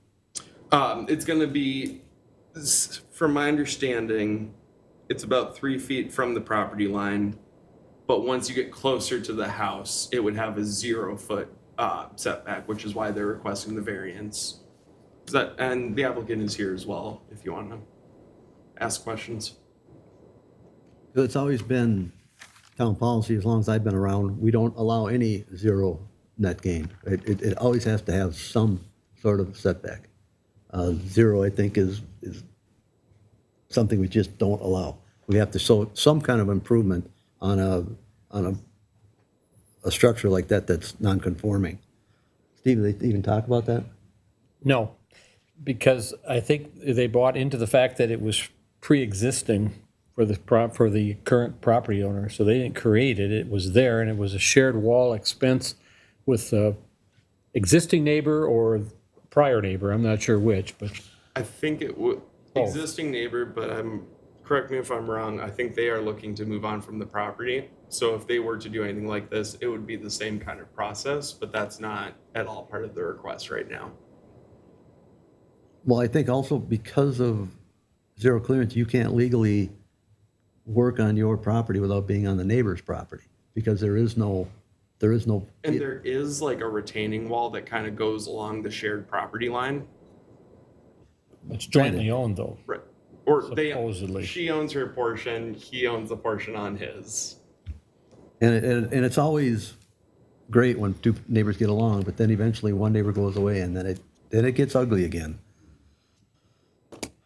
It's going to be, from my understanding, it's about 3 feet from the property line. But once you get closer to the house, it would have a 0-foot setback, which is why they're requesting the variance. And the applicant is here as well, if you want to ask questions. It's always been town policy, as long as I've been around, we don't allow any zero net gain. It always has to have some sort of setback. Zero, I think, is something we just don't allow. We have to show some kind of improvement on a structure like that that's non-conforming. Steve, did they even talk about that? No, because I think they bought into the fact that it was pre-existing for the current property owner, so they didn't create it. It was there, and it was a shared wall expense with the existing neighbor or prior neighbor. I'm not sure which, but I think it would, existing neighbor, but correct me if I'm wrong, I think they are looking to move on from the property. So if they were to do anything like this, it would be the same kind of process, but that's not at all part of the request right now. Well, I think also because of zero clearance, you can't legally work on your property without being on the neighbor's property, because there is no. And there is like a retaining wall that kind of goes along the shared property line. it's jointly owned though. Right. Or Supposedly. she owns her portion, he owns the portion on his. And it's always great when two neighbors get along, but then eventually one neighbor goes away, and then it gets ugly again.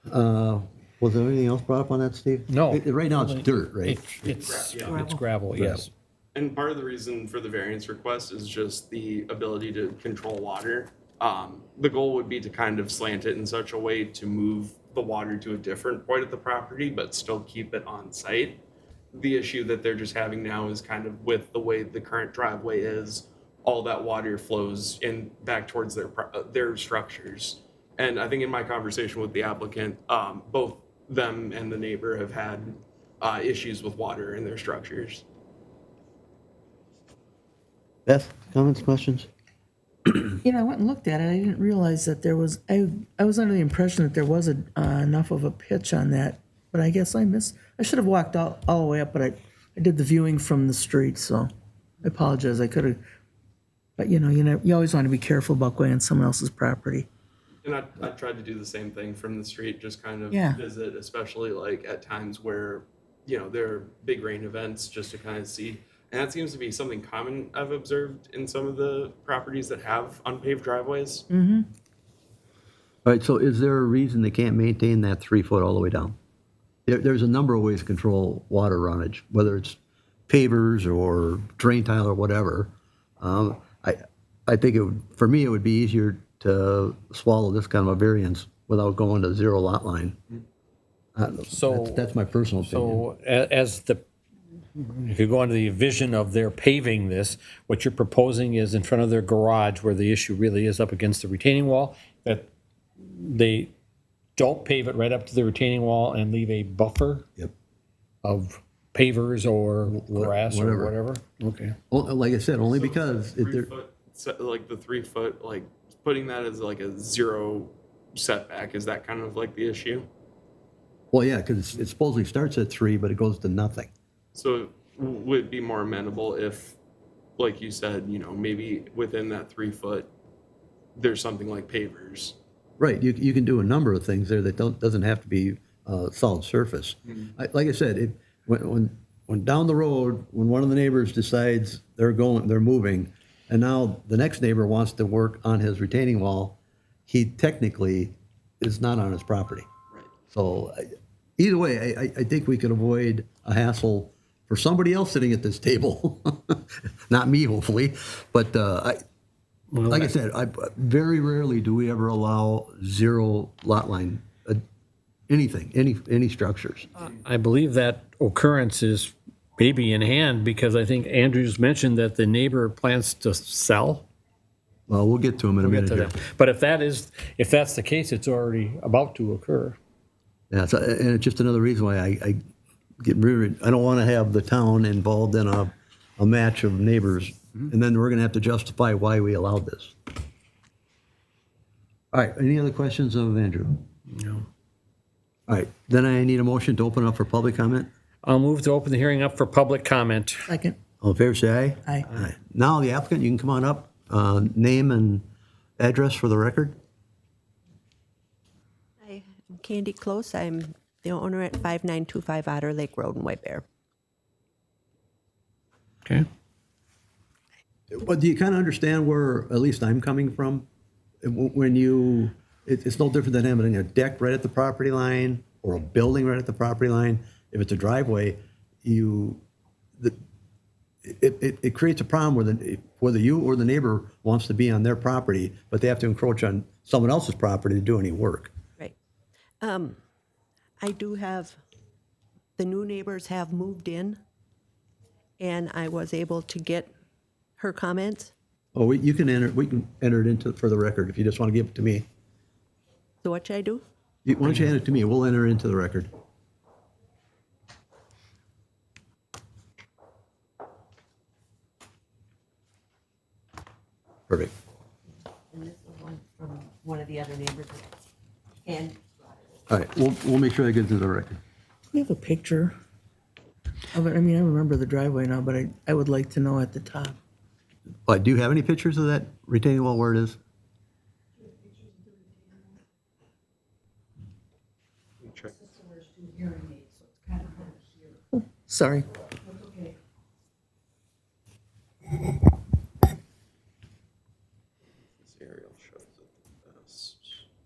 Was there anything else brought up on that, Steve? No. Right now, it's dirt, right? It's gravel, yes. And part of the reason for the variance request is just the ability to control water. The goal would be to kind of slant it in such a way to move the water to a different point of the property, but still keep it on site. The issue that they're just having now is kind of with the way the current driveway is, all that water flows in back towards their structures. And I think in my conversation with the applicant, both them and the neighbor have had issues with water in their structures. Beth, comments, questions? You know, I went and looked at it. I didn't realize that there was, I was under the impression that there was enough of a pitch on that, but I guess I should have walked all the way up, but I did the viewing from the street, so I apologize. I could have, but you always want to be careful about going on someone else's property. And I tried to do the same thing from the street, just kind of Yeah. visit, especially like at times where, there are big rain events, just to kind of see. And that seems to be something common I've observed in some of the properties that have unpaved driveways. All right, so is there a reason they can't maintain that 3 foot all the way down? There's a number of ways to control water runnage, whether it's pavers or drain tile or whatever. I think for me, it would be easier to swallow this kind of a variance without going to zero lot line. That's my personal opinion. So if you go into the vision of their paving this, what you're proposing is in front of their garage, where the issue really is up against the retaining wall, that they don't pave it right up to the retaining wall and leave a buffer Yep. of pavers or grass or whatever. whatever? Okay. Well, like I said, only So because the 3 foot, like the 3 foot, like putting that as like a zero setback, is that kind of like the issue? well, yeah, because it supposedly starts at 3, but it goes to nothing. So it would be more amenable if, like you said, maybe within that 3 foot, there's something like pavers. Right, you can do a number of things there that doesn't have to be solid surface. Like I said, when down the road, when one of the neighbors decides they're moving, and now the next neighbor wants to work on his retaining wall, he technically is not on his property. Right. So either way, I think we could avoid a hassle for somebody else sitting at this table, not me, hopefully. But like I said, very rarely do we ever allow zero lot line, anything, any structures. I believe that occurrence is maybe in hand, because I think Andrews mentioned that the neighbor plans to sell. Well, we'll get to them in a We'll minute get to here. that. But if that's the case, it's already about to occur. Yeah, and it's just another reason why I get really, I don't want to have the town involved in a match of neighbors, and then we're going to have to justify why we allowed this. All right, any other questions of Andrew? No. All right, then I need a motion to open up for public comment. I'll move to open the hearing up for public comment. Second. All in favor, say aye. Aye. Now, the applicant, you can come on up, name and address for the record. Hi, I'm Candy Close. I'm the owner at 5925 Otter Lake Road in White Bear. Okay. But do you kind of understand where, at least I'm coming from? When you, it's no different than having a deck right at the property line or a building right at the property line. If it's a driveway, it creates a problem whether you or the neighbor wants to be on their property, but they have to encroach on someone else's property to do any work. Right. I do have, the new neighbors have moved in, and I was able to get her comments. Oh, we can enter it into, for the record, if you just want to give it to me. So what should I do? Why don't you hand it to me? We'll enter it into the record. Perfect. And this is one from one of the other neighbors. And All right, we'll make sure that gets into the record. We have a picture of it. I mean, I remember the driveway now, but I would like to know at the top. Do you have any pictures of that retaining wall where it is? Check. Sorry. This aerial shows it the best.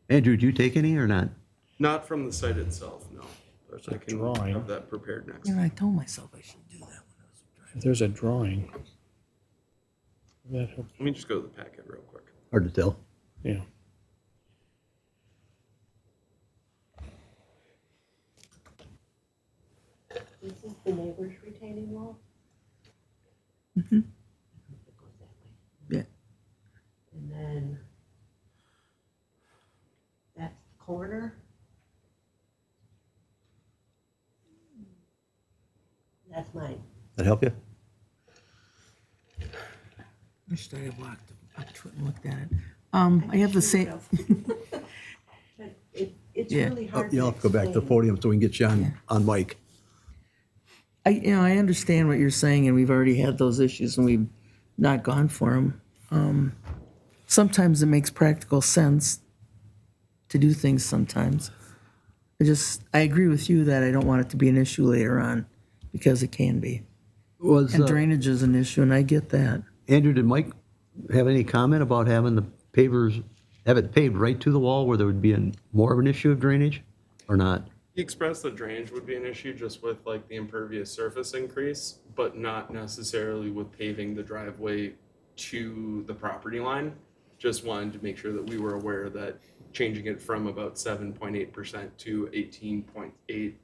Andrew, did you take any or not? Not from the site itself, no. But I can drawing. have that prepared next. You know, I told myself I should do that when I was driving. If there's a drawing. That helps. Let me just go to the packet real quick. Hard to tell. Yeah. this is the neighbor's retaining wall? Mm-hmm. It goes that way. Yeah. And then that's the corner. That's mine. That help you? I should have walked up to it and looked at it. I have the same, But it's Yeah. really hard to You'll have to go back to the explain. podium so we can get you on mic. I understand what you're saying, and we've already had those issues, and we've not gone for them. Sometimes it makes practical sense to do things sometimes. I agree with you that I don't want it to be an issue later on, because it can be. Was And drainage is an issue, and I get that. Andrew, did Mike have any comment about having the pavers, have it paved right to the wall where there would be more of an issue of drainage or not? He expressed that drainage would be an issue just with like the impervious surface increase, but not necessarily with paving the driveway to the property line. Just wanted to make sure that we were aware that changing it from about 7.8% to 18.8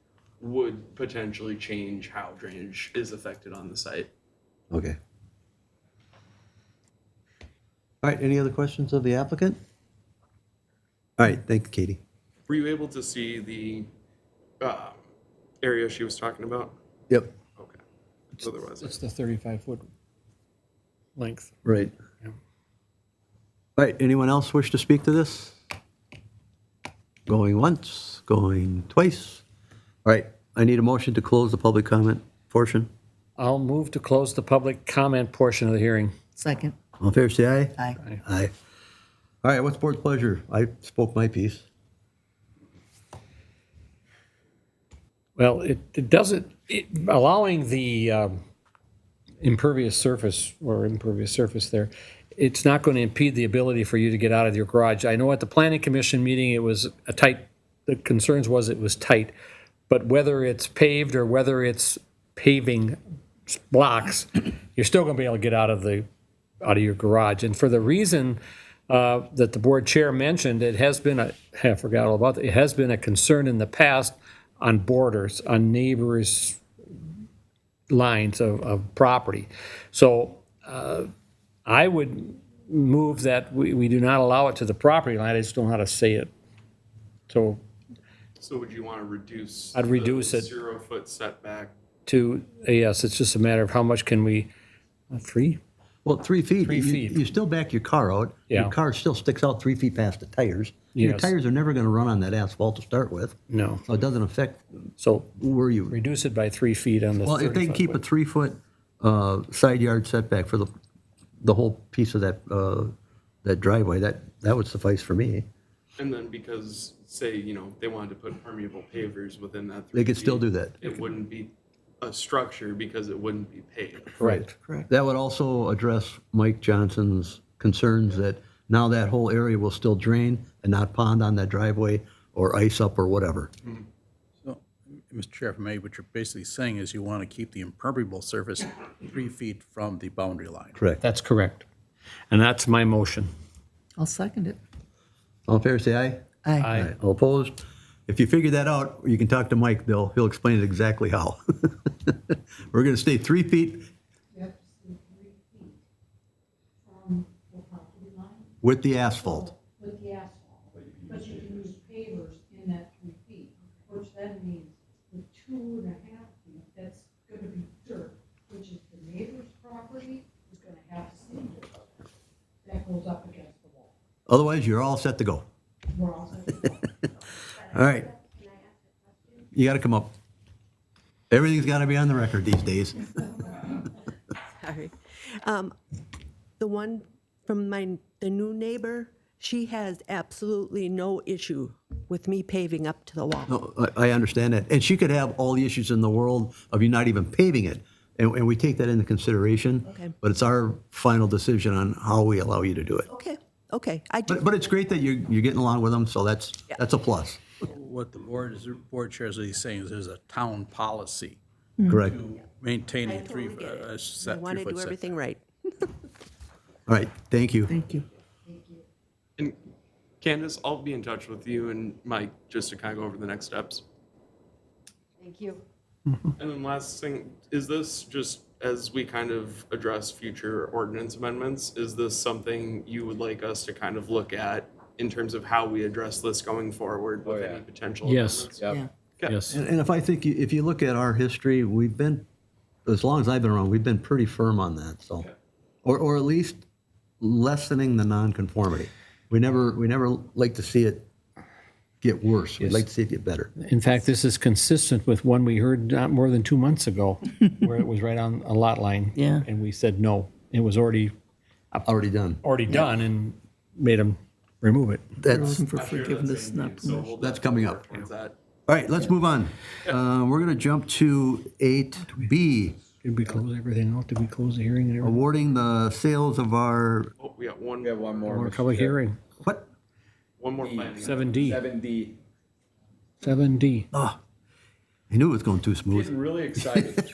would potentially change how drainage is affected on the site. Okay. All right, any other questions of the applicant? All right, thanks, Katie. Were you able to see the area she was talking about? Yep, Okay. Otherwise, It's the 35-foot length. right. Yeah. All right, anyone else wish to speak to this? Going once, going twice. All right, I need a motion to close the public comment portion. I'll move to close the public comment portion of the hearing. Second. All in favor, say aye. Aye. Aye. All right, what's board's pleasure? I spoke my piece. Well, it doesn't, allowing the impervious surface there, it's not going to impede the ability for you to get out of your garage. I know at the planning commission meeting, it was a tight, the concerns was it was tight, but whether it's paved or whether it's paving blocks, you're still going to be able to get out of your garage. And for the reason that the board chair mentioned, it has been I forgot all about it. It has been a concern in the past on borders, on neighbors' lines of property. So I would move that we do not allow it to the property line. I just don't know how to say it. So would you want to reduce? I'd reduce the it. 0-foot setback? Yes, it's just a matter of how much can we, 3? Well, 3 feet. 3 feet. You still back your car out. Yeah. Your car still sticks out 3 feet past the tires. Your Yes. tires are never going to run on that asphalt to start with. No. So it doesn't affect So where you. reduce it by 3 feet on the Well, if they can keep a 35 foot. 3-foot side yard setback for the whole piece of that driveway, that would suffice for me. And then because, say, they wanted to put permeable pavers within that 3 They could still feet, do that. It wouldn't be a structure because it wouldn't be paved. Right. Correct. That would also address Mike Johnson's concerns that now that whole area will still drain and not pond on that driveway or ice up or whatever. So, Mr. Chair, if I may, what you're basically saying is you want to keep the impermeable surface 3 feet from the boundary line. Correct. That's correct. And that's my motion. I'll second it. All in favor, say aye. Aye. Aye. All opposed? If you figure that out, you can talk to Mike, he'll explain it exactly how. We're gonna stay 3 feet You have to stay 3 feet from the property line with the asphalt. with the asphalt. But you can use pavers in that 3 feet, which then means the 2.5 feet, that's gonna be dirt, which is the neighbor's property, is gonna have sand dirt. That goes up against the wall. Otherwise, you're all set to go. We're all set to go. All right. You gotta come up. Everything's gotta be on the record these days. Sorry. The one from the new neighbor, she has absolutely no issue with me paving up to the wall. No, I understand that. And she could have all the issues in the world of you not even paving it. And we take that into consideration. Okay. But it's our final decision on how we allow you to do it. Okay, I do. But it's great that you're getting along with them, so that's a plus. What the board chair is saying is there's a town policy Correct. to maintain I a totally get it. I set want to 3 do foot everything setback. right. All right, thank you. Thank you. And Candace, I'll be in touch with you and Mike just to kind of go over the next steps. Thank you. And then last thing, is this just as we kind of address future ordinance amendments, is this something you would like us to kind of look at in terms of how we address this going forward with any potential Yes. amendments? Yeah. Okay. Yes. And if I think, if you look at our history, we've been, as long as I've been around, we've been pretty firm on that, so. Or at least lessening the nonconformity. We never like to see it get worse. We'd like to see it get better. In fact, this is consistent with one we heard not more than 2 months ago, where it was right on a lot line. Yeah. And we said, no, it was already Already done. done and made them remove it. They're That's, looking for Not sure forgiveness, that's not so we'll permission. That's coming up. definitely work towards that. all right, let's move on. We're gonna jump to 8B, Did we close everything out? Did we close the hearing and everything? awarding the sales of our, Oh, we got one More public hearing. what? more planning. 7D. 7D. 7D. Oh, I knew it was going too smooth. Getting really excited.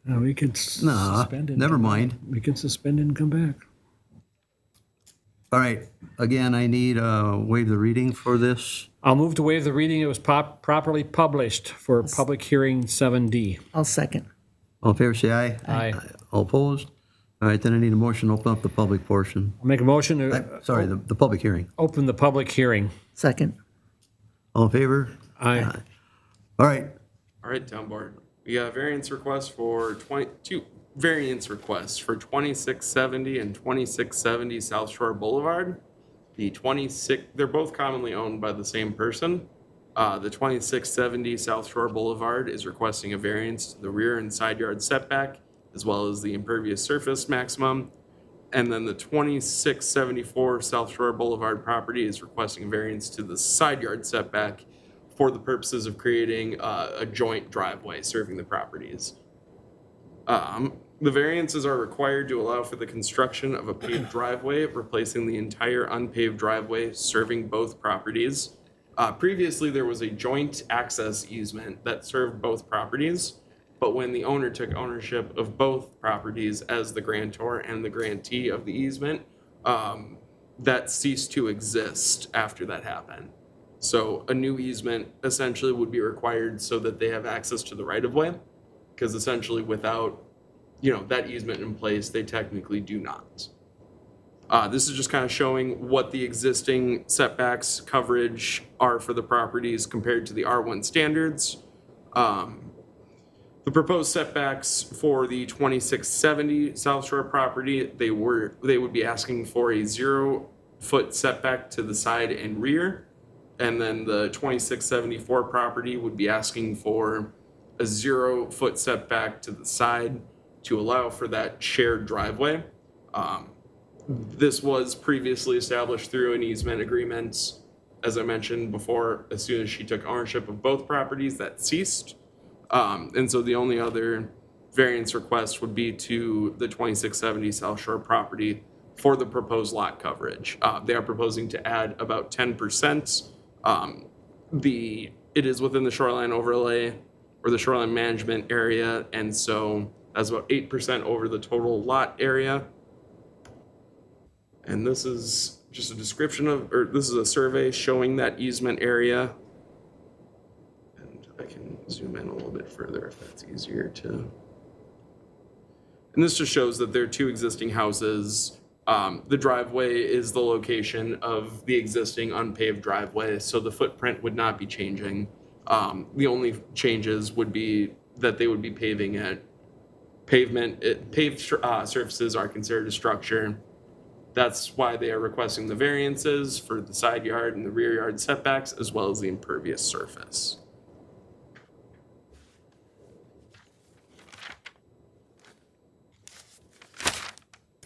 We could Nah, suspend it. never mind. We could suspend it and come back. All right, again, I need waive the reading for this. I'll move to waive the reading. It was properly published for public hearing 7D. I'll second. All in favor, say aye. Aye. All opposed? All right, then I need a motion to open up the public portion. I'll make a motion to Sorry, the public hearing. open the public hearing. Second. All in favor? Aye. All right, All right, town board. We got variance requests for 22 variance requests for 2670 and 2670 South Shore Boulevard. They're both commonly owned by the same person. The 2670 South Shore Boulevard is requesting a variance to the rear and side yard setback, as well as the impervious surface maximum. And then the 2674 South Shore Boulevard property is requesting a variance to the side yard setback for the purposes of creating a joint driveway serving the properties. The variances are required to allow for the construction of a paved driveway, replacing the entire unpaved driveway serving both properties. Previously, there was a joint access easement that served both properties, but when the owner took ownership of both properties as the grantor and the grantee of the easement, that ceased to exist after that happened. So a new easement essentially would be required so that they have access to the right-of-way, because essentially without, that easement in place, they technically do not. This is just kind of showing what the existing setbacks coverage are for the properties compared to the R1 standards. The proposed setbacks for the 2670 South Shore property, they would be asking for a 0-foot setback to the side and rear. And then the 2674 property would be asking for a 0-foot setback to the side to allow for that shared driveway. This was previously established through an easement agreement as I mentioned before, as soon as she took ownership of both properties, that ceased. And so the only other variance request would be to the 2670 South Shore property for the proposed lot coverage. They are proposing to add about 10%. It is within the shoreline overlay or the shoreline management area, and so that's about 8% over the total lot area. And this is just a description of, or this is a survey showing that easement area. And I can zoom in a little bit further if that's easier to. And this just shows that there are two existing houses. The driveway is the location of the existing unpaved driveway, so the footprint would not be changing. The only changes would be that they would be paving it. Paved surfaces are considered a structure. That's why they are requesting the variances for the side yard and the rear yard setbacks, as well as the impervious surface.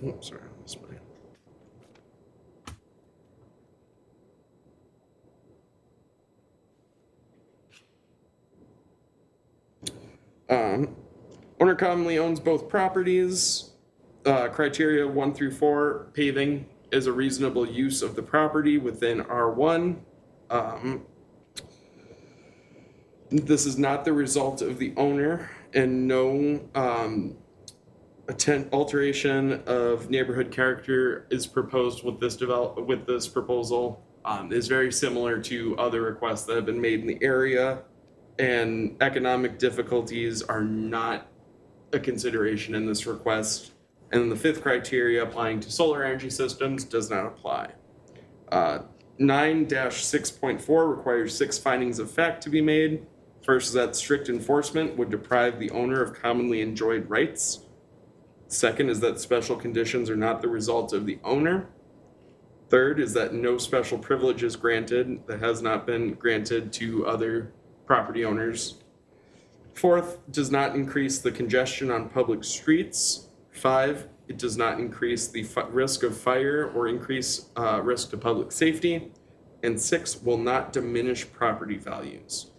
Oops, sorry, I missed mine. Owner commonly owns both properties. Criteria 1 through 4, paving is a reasonable use of the property within R1. This is not the result of the owner, and no alteration of neighborhood character is proposed with this proposal. Is very similar to other requests that have been made in the area, and economic difficulties are not a consideration in this request. And then the 5th criteria, applying to solar energy systems, does not apply. 9-6.4 requires 6 findings of fact to be made. First is that strict enforcement would deprive the owner of commonly enjoyed rights. Second is that special conditions are not the result of the owner. Third is that no special privilege is granted that has not been granted to other property owners. Fourth, does not increase the congestion on public streets. 5, it does not increase the risk of fire or increase risk to public safety. And 6, will not diminish property values.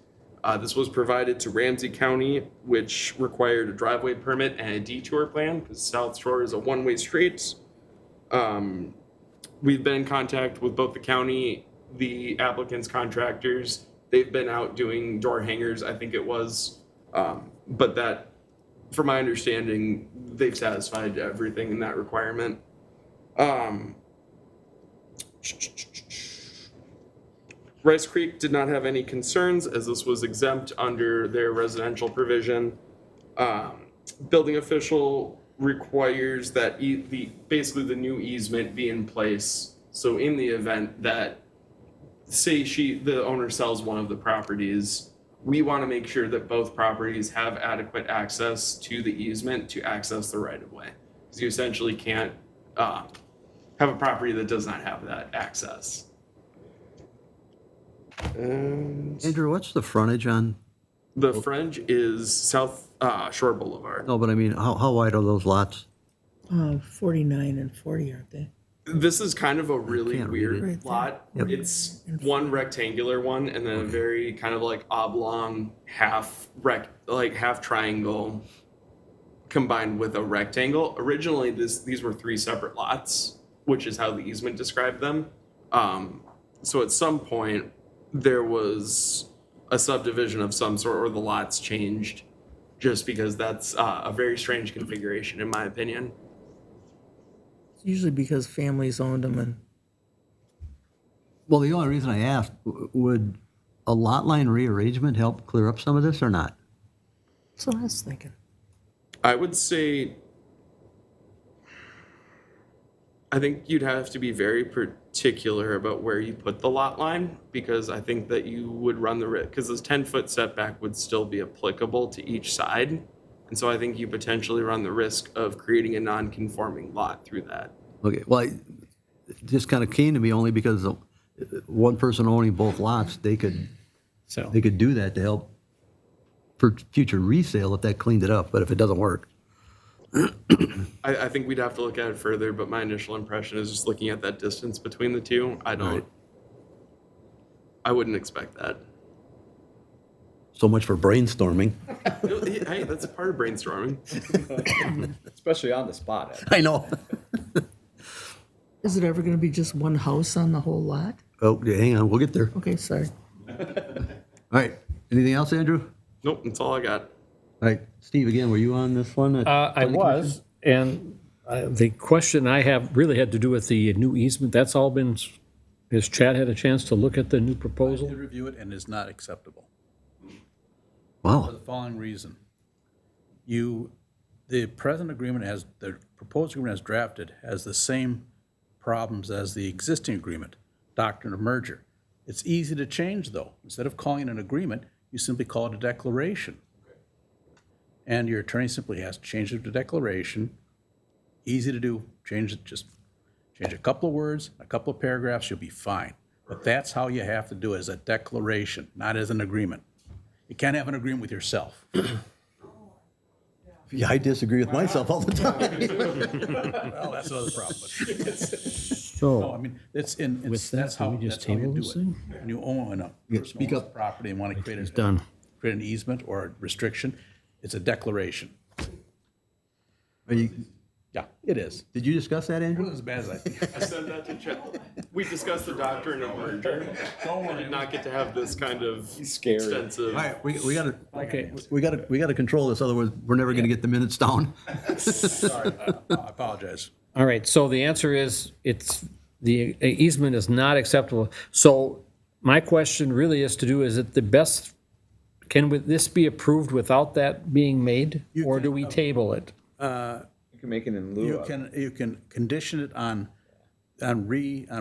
This was provided to Ramsey County, which required a driveway permit and a detour plan because South Shore is a one-way street. We've been in contact with both the county, the applicants, contractors. They've been out doing door hangers, I think it was. But that, from my understanding, they've satisfied everything in that requirement. Rice Creek did not have any concerns as this was exempt under their residential provision. Building official requires that basically the new easement be in place. So in the event that, say the owner sells one of the properties, we want to make sure that both properties have adequate access to the easement to access the right of way. Because you essentially can't have a property that does not have that access. And Andrew, what's the frontage on? the frontage is South Shore Boulevard. No, but I mean, how wide are those lots? 49 and 40, aren't they? This is kind of a really can't read weird it. Right there. lot. Yep. It's one rectangular one and then a very kind of like oblong half triangle combined with a rectangle. Originally, these were 3 separate lots, which is how the easement described them. So at some point, there was a subdivision of some sort, or the lots changed, just because that's a very strange configuration, in my opinion. It's usually because families owned them and Well, the only reason I asked, would a lot line rearrangement help clear up some of this or not? that's what I was thinking. I would say, I think you'd have to be very particular about where you put the lot line, because I think that you would run the risk, because this 10-foot setback would still be applicable to each side. And so I think you potentially run the risk of creating a non-conforming lot through that. Okay, well, it just kind of came to me only because one person owning both lots, they could do that to help for future resale if that cleaned it up, but if it doesn't work. I think we'd have to look at it further, but my initial impression is just looking at that distance between the two. I don't. Right. I wouldn't expect that. So much for brainstorming. Hey, that's a part of brainstorming. Especially on the spot. I know. Is it ever gonna be just one house on the whole lot? Oh, yeah, hang on, we'll get there. Okay, sorry. All right, anything else, Andrew? Nope, that's all I got. All right, Steve, again, were you on this one? I was, and the question I have really had to do with the new easement. That's all been, has Chad had a chance to look at the new I proposal? did review it and is not acceptable. For Wow, the following reason. The present agreement has, the proposed agreement as drafted has the same problems as the existing agreement, doctrine of merger. It's easy to change, though. Instead of calling it an agreement, you simply call it a declaration. And your attorney simply has to change it to declaration. Easy to do, change it, just change a couple of words, a couple of paragraphs, you'll be fine. But that's how you have to do it, as a declaration, not as an agreement. You can't have an agreement with yourself. yeah, I disagree with myself all the time. Well, that's another problem. No, I So, mean, it's in, With it's, that, that's how, can we just that's how you table do this it. thing? When you own a Yeah, person speak owns up. property and want to create done. an easement or a restriction, it's a declaration. Are you, Yeah, it is. did you discuss that, Andrew? As bad as I think. I said that to Chad. We discussed the doctrine of merger. I did not get to have this kind of Scary. extensive. All right, we gotta, okay, we gotta control this, otherwise we're never gonna get the minutes down. Sorry, I apologize. all right, so the answer is, the easement is not acceptable. So my question really is to do, is it the best, can this be approved without that being made? Or do we table it? You can make it in lieu of. You can condition it on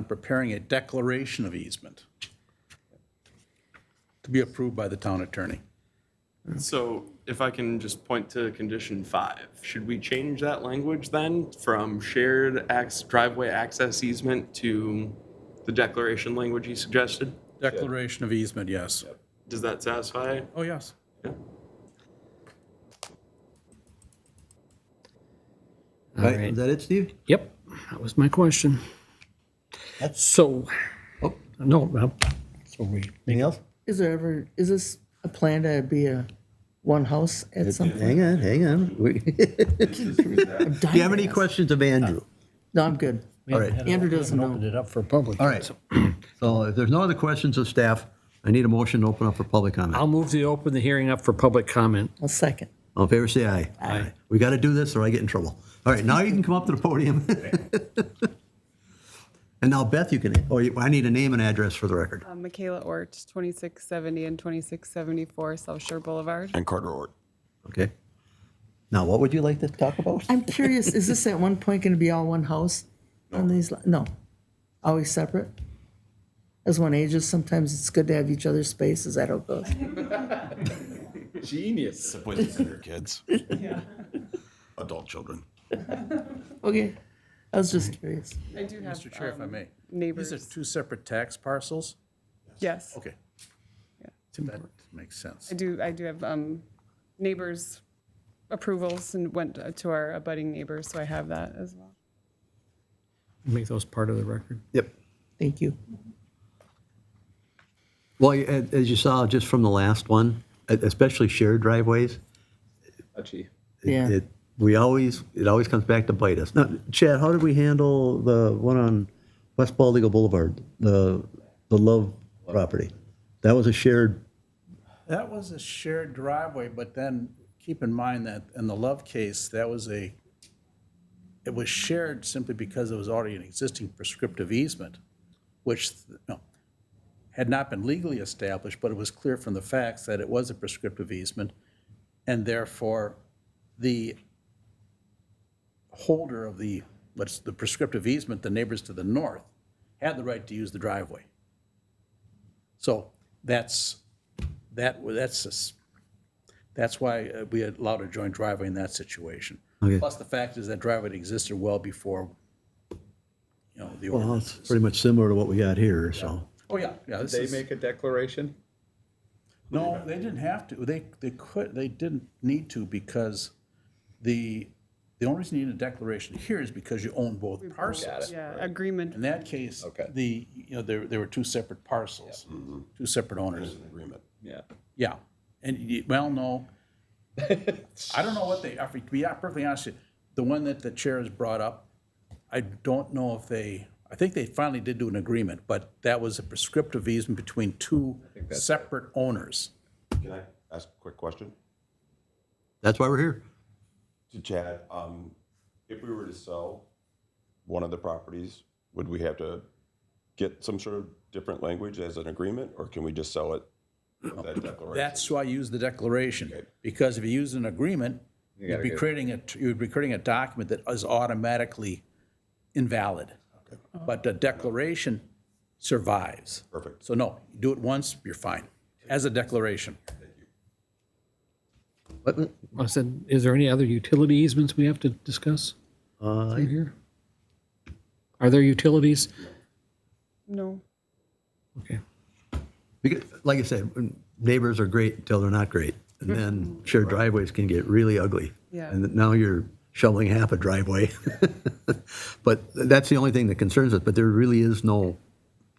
preparing a declaration of easement to be approved by the town attorney. So if I can just point to condition 5, should we change that language then from shared driveway access easement to the declaration language you suggested? Declaration of easement, yes. Does that satisfy? Oh, yes. All Right, right. is that it, Steve? Yep, that was my question. So, no, so we, Anything else? Is this a plan to be a one house at some point? Hang on. Do you have any questions of Andrew? No, I'm good. All right. Andrew doesn't opened know. it up for public. All right, so if there's no other questions of staff, I need a motion to open up for public comment. I'll move to open the hearing up for public comment. I'll second. All in favor, say aye. Aye. We got to do this or I get in trouble. All right, now you can come up to the podium. And now Beth, you can, I need a name and address for the record. Michaela Ort, 2670 and 2674 South Shore Boulevard. And Carter Ort. Okay. Now, what would you like to talk about? I'm curious, is this at one point going to be all one house on these? No. Always separate? As one ages, sometimes it's good to have each other's space. Is that how it goes? Genius. With your kids. Adult children. Okay. I was just curious. I do have Mr. Chair, if I may. neighbors. These are two separate tax parcels? Yes, Okay. That makes sense. I do have neighbors' approvals and went to our abutting neighbors, so I have that as well. Make those part of the record. Yep. Thank you. Well, as you saw just from the last one, especially shared driveways, Touchy. Yeah. it always comes back to bite us. Now, Chad, how did we handle the one on West Bald Eagle Boulevard, the Love property? That was a shared, That was a shared driveway, but then keep in mind that in the Love case, it was shared simply because it was already an existing prescriptive easement, which had not been legally established, but it was clear from the facts that it was a prescriptive easement, and therefore the holder of the prescriptive easement, the neighbors to the north, had the right to use the driveway. So that's why we allowed a joint driveway in that situation. Okay. Plus, the fact is that driveway existed well before, the well, ordinance. it's pretty much similar to what we got here, so. Oh, yeah, yeah. Did they make a declaration? No, they didn't have to. They didn't need to because the The only reason you need a declaration here is because you own both parcels. Yeah, agreement. In that case, Okay. there were two separate parcels, two separate owners. Agreement. Yeah. Yeah, and well, no, I don't know what they, to be perfectly honest, with you, the one that the chair has brought up, I don't know if I think they finally did do an agreement, but that was a prescriptive easement between two separate owners. Can I ask a quick question That's why we're here. to Chad? If we were to sell one of the properties, would we have to get some sort of different language as an agreement, or can we just sell it with that declaration? That's why I use the declaration, because if you use an agreement, you'd be creating a document that is automatically invalid. But the declaration survives. Perfect. So no, you do it once, you're fine, as a declaration. I said, is there any other utility easements we have to discuss through here? Are there utilities? No. Okay. Because, like I said, neighbors are great until they're not great. And then shared driveways can get really ugly. Yeah. And now you're shoveling half a driveway. But that's the only thing that concerns us, but there really is no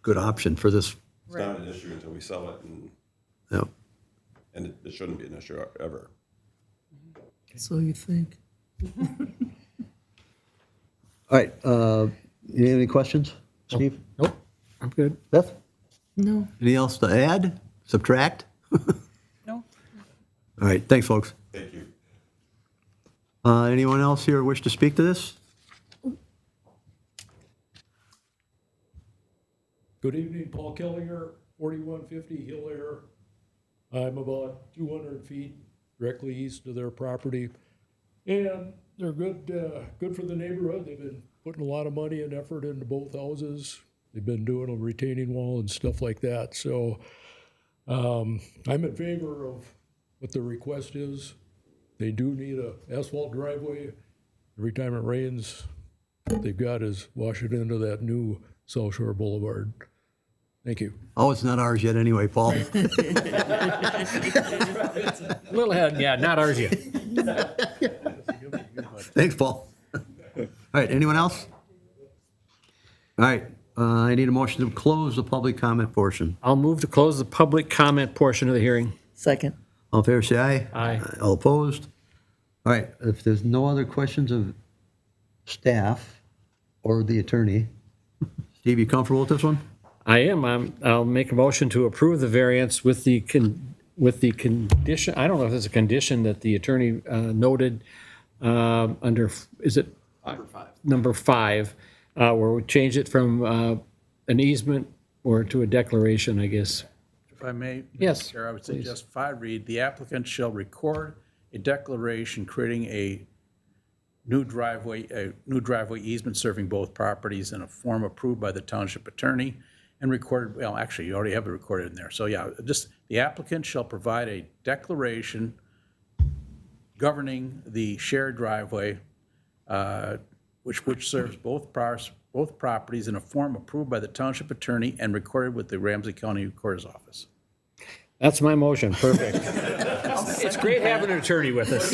good option for this. It's not an issue until we sell it, and, No. and it shouldn't be an issue ever. So you think? All right, you have any questions, Steve? Nope, I'm good. Beth? No. Anything else to add, subtract? No. All right, thanks, folks. Thank you. Anyone else here wish to speak to this? Good evening, Paul Kellinger, 4150 Hill Air. I'm about 200 feet directly east of their property. And they're good for the neighborhood. They've been putting a lot of money and effort into both houses. They've been doing a retaining wall and stuff like that. So I'm in favor of what the request is. They do need a asphalt driveway. Every time it rains, what they've got is wash it into that new South Shore Boulevard. Thank you. Oh, it's not ours yet anyway, Paul. A little ahead, yeah, not ours yet. Thanks, Paul. All right, anyone else? All right, I need a motion to close the public comment portion. I'll move to close the public comment portion of the hearing. Second. All in favor, say aye. Aye. All opposed? All right, if there's no other questions of staff or the attorney, Steve, you comfortable with this one? I am. I'll make a motion to approve the variance with the condition, I don't know if there's a condition that the attorney noted under, is it? Number five, where we change it from an easement or to a declaration, I guess. If I may, Yes, Mr. Chair, I would please. suggest 5 read, the applicant shall record a declaration creating a new driveway easement serving both properties in a form approved by the township attorney and recorded, well, actually, you already have it recorded in there. So yeah, just the applicant shall provide a declaration governing the shared driveway, which serves both properties in a form approved by the township attorney and recorded with the Ramsey County Recorder's Office. That's my motion, perfect. It's great having an attorney with us.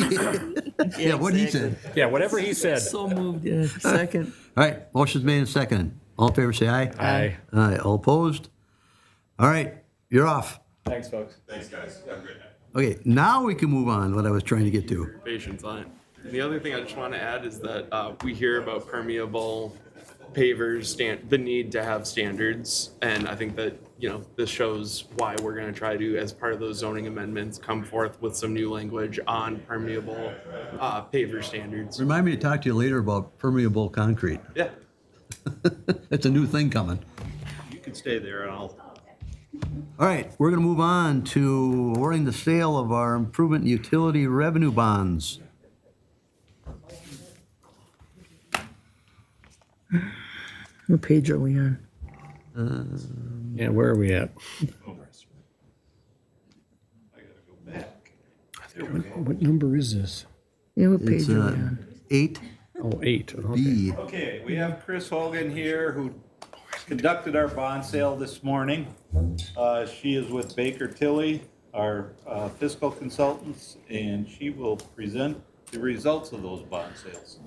Yeah, what he said. Yeah, whatever he said. So moved, yeah. Second. All right, motion's made and seconded. All in favor, say aye. Aye. Aye, all opposed? All right, you're off. Thanks, folks. Thanks, guys. Have a great night. Okay, now we can move on, what I was trying to get to. Patience on it. And the other thing I just want to add is that we hear about permeable pavers, the need to have standards, and I think that, you know, this shows why we're going to try to, as part of those zoning amendments, come forth with some new language on permeable paver standards. Remind me to talk to you later about permeable concrete. Yeah. That's a new thing coming. You can stay there and I'll. All right, we're going to move on to awarding the sale of our improvement utility revenue bonds. What page are we on? Yeah, where are we at? What number is this? Yeah, what It's page are we on? 8B. Oh, 8. Okay. Okay, we have Chris Hogan here who conducted our bond sale this morning. She is with Baker Tilly, our fiscal consultants, and she will present the results of those bond sales.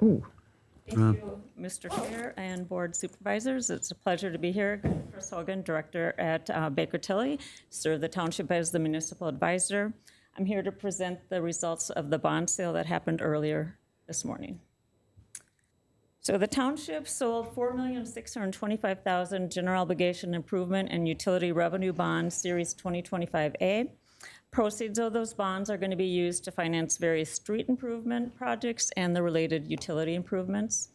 Thank you, Mr. Chair and Board Supervisors. It's a pleasure to be here. Chris Hogan, Director at Baker Tilly, serve the township as the municipal advisor. I'm here to present the results of the bond sale that happened earlier this morning. So the township sold 4,625,000 general obligation improvement and utility revenue bonds, Series 2025A. Proceeds of those bonds are going to be used to finance various street improvement projects and the related utility improvements.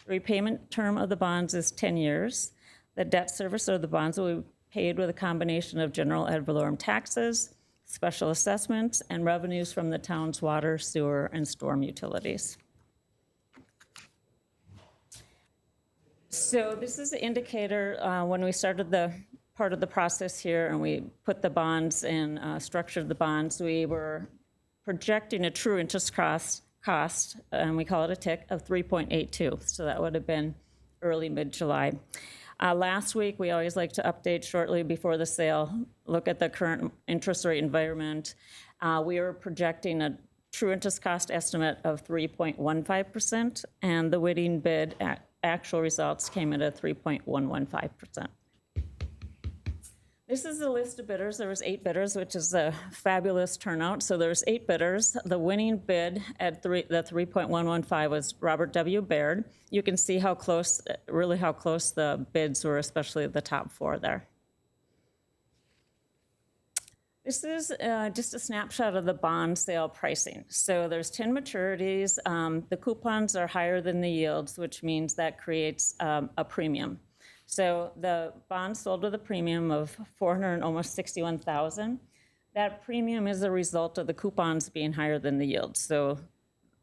The repayment term of the bonds is 10 years. The debt service of the bonds will be paid with a combination of general ad valorem taxes, special assessments, and revenues from the town's water, sewer, and storm utilities. So this is the indicator when we started the part of the process here and we put the bonds and structured the bonds, we were projecting a true interest cost, and we call it a TIC, of 3.82. So that would have been early mid-July. Last week, we always like to update shortly before the sale, look at the current interest rate environment. We were projecting a true interest cost estimate of 3.15%, and the winning bid actual results came in at 3.115%. This is the list of bidders. There was 8 bidders, which is a fabulous turnout. So there's 8 bidders. The winning bid at the 3.115 was Robert W. Baird. You can see how close, really how close the bids were, especially the top 4 there. This is just a snapshot of the bond sale pricing. So there's 10 maturities. The coupons are higher than the yields, which means that creates a premium. So the bond sold with a premium of almost $461,000. That premium is a result of the coupons being higher than the yield. So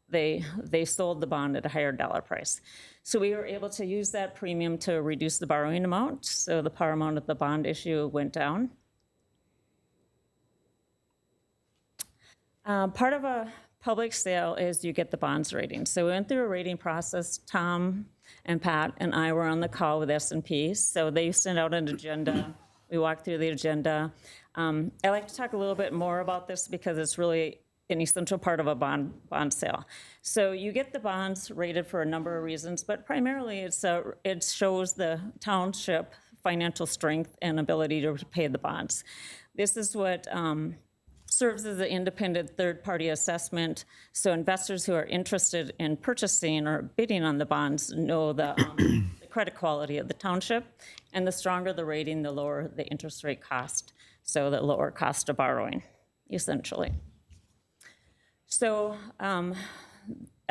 they sold the bond at a higher dollar price. So we were able to use that premium to reduce the borrowing amount. So the par amount of the bond issue went down. Part of a public sale is you get the bonds rating. So we went through a rating process. Tom and Pat and I were on the call with S&P. So they sent out an agenda. We walked through the agenda. I like to talk a little bit more about this because it's really an essential part of a bond sale. So you get the bonds rated for a number of reasons, but primarily it shows the township financial strength and ability to pay the bonds. This is what serves as an independent third-party assessment, so investors who are interested in purchasing or bidding on the bonds know the credit quality of the township, and the stronger the rating, the lower the interest rate cost, so the lower cost of borrowing, essentially. So I'll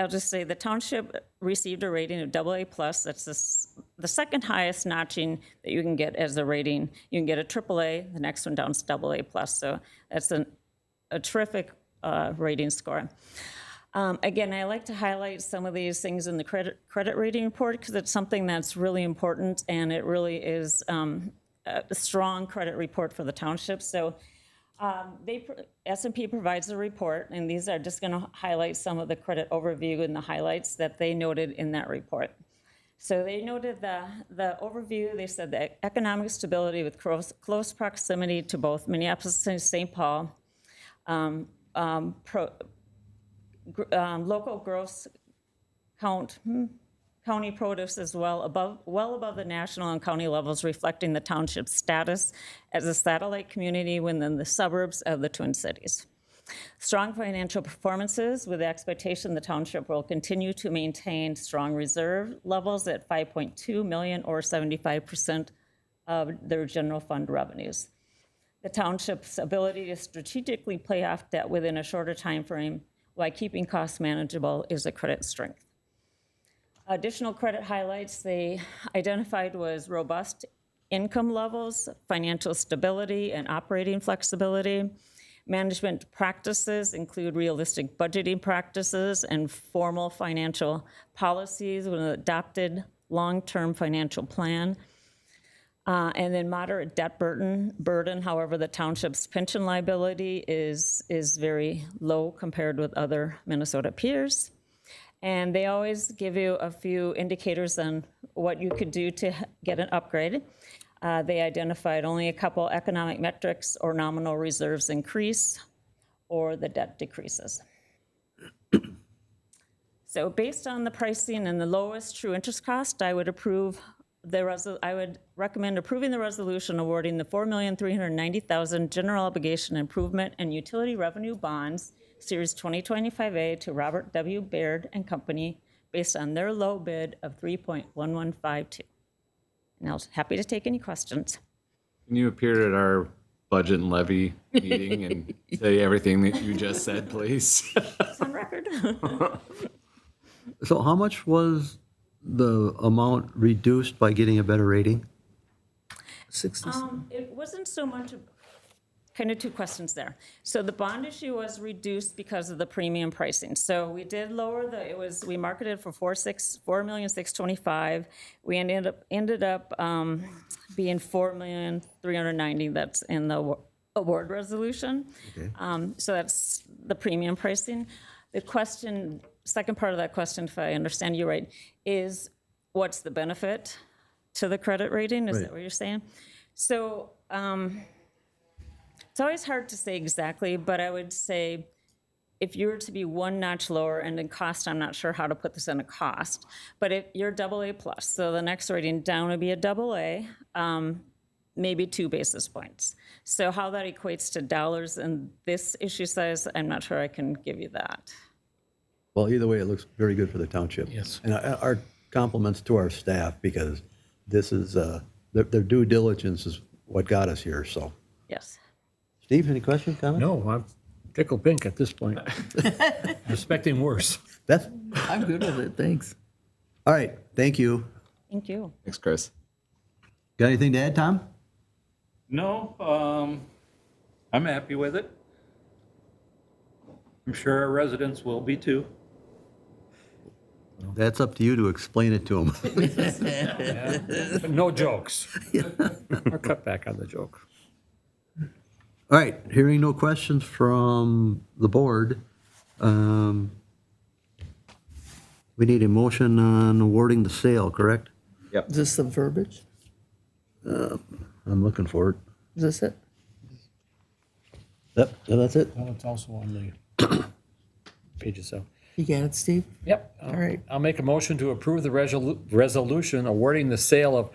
just say the township received a rating of AA+. That's the second highest notching that you can get as a rating. You can get a AAA, the next one down is AA+, so that's a terrific rating score. Again, I like to highlight some of these things in the credit rating report because it's something that's really important, and it really is a strong credit report for the township. So S&P provides a report, and these are just going to highlight some of the credit overview and the highlights that they noted in that report. So they noted the overview. They said that economic stability with close proximity to both Minneapolis and St. Paul, local gross county produce as well above the national and county levels, reflecting the township's status as a satellite community within the suburbs of the Twin Cities. Strong financial performances with the expectation the township will continue to maintain strong reserve levels at $5.2 million or 75% of their general fund revenues. The township's ability to strategically pay off debt within a shorter time frame while keeping costs manageable is a credit strength. Additional credit highlights they identified was robust income levels, financial stability, and operating flexibility. Management practices include realistic budgeting practices and formal financial policies with an adopted long-term financial plan. And then moderate debt burden. However, the township's pension liability is very low compared with other Minnesota peers. And they always give you a few indicators on what you could do to get an upgrade. They identified only a couple economic metrics or nominal reserves increase or the debt decreases. So based on the pricing and the lowest true interest cost, I would I would recommend approving the resolution awarding the $4,390,000 general obligation improvement and utility revenue bonds, Series 2025A, to Robert W. Baird and Company based on their low bid of 3.1152. And I was happy to take any questions. Can you appear at our budget and levy meeting and say everything that you just said, please? It's on record. So how much was the amount reduced by getting a better rating? 60. It wasn't so much, kind of two questions there. So the bond issue was reduced because of the premium pricing. So we did lower we marketed for 4,625,000. We ended up being 4,390,000. That's in the award resolution. Okay. So that's the premium pricing. The second part of that question, if I understand you right, is what's the benefit to the credit rating? Is that what you're saying? So it's always hard to say exactly, but I would say if you were to be one notch lower, and in cost, I'm not sure how to put this in a cost, but if you're AA plus, so the next rating down would be a AA, maybe 2 basis points. So how that equates to dollars in this issue size, I'm not sure I can give you that. Well, either way, it looks very good for the township. Yes. And our compliments to our staff, because this is, their due diligence is what got us here, so. Yes. Steve, any questions, comments? No, I'm tickled pink at this point. Expecting worse. I'm good with it, thanks. All right, thank you. Thank you. Thanks, Chris. Got anything to add, Tom? No, I'm happy with it. I'm sure our residents will be too. That's up to you to explain it to them. But no jokes. Or cut back on the joke. All right, hearing no questions from the board, we need a motion on awarding the sale, correct? Is this the verbiage? I'm looking for it. Is this it? Yep, that's it. Well, it's also on the page itself. You got it, Steve? Yep. All right. I'll make a motion to approve the resolution awarding the sale of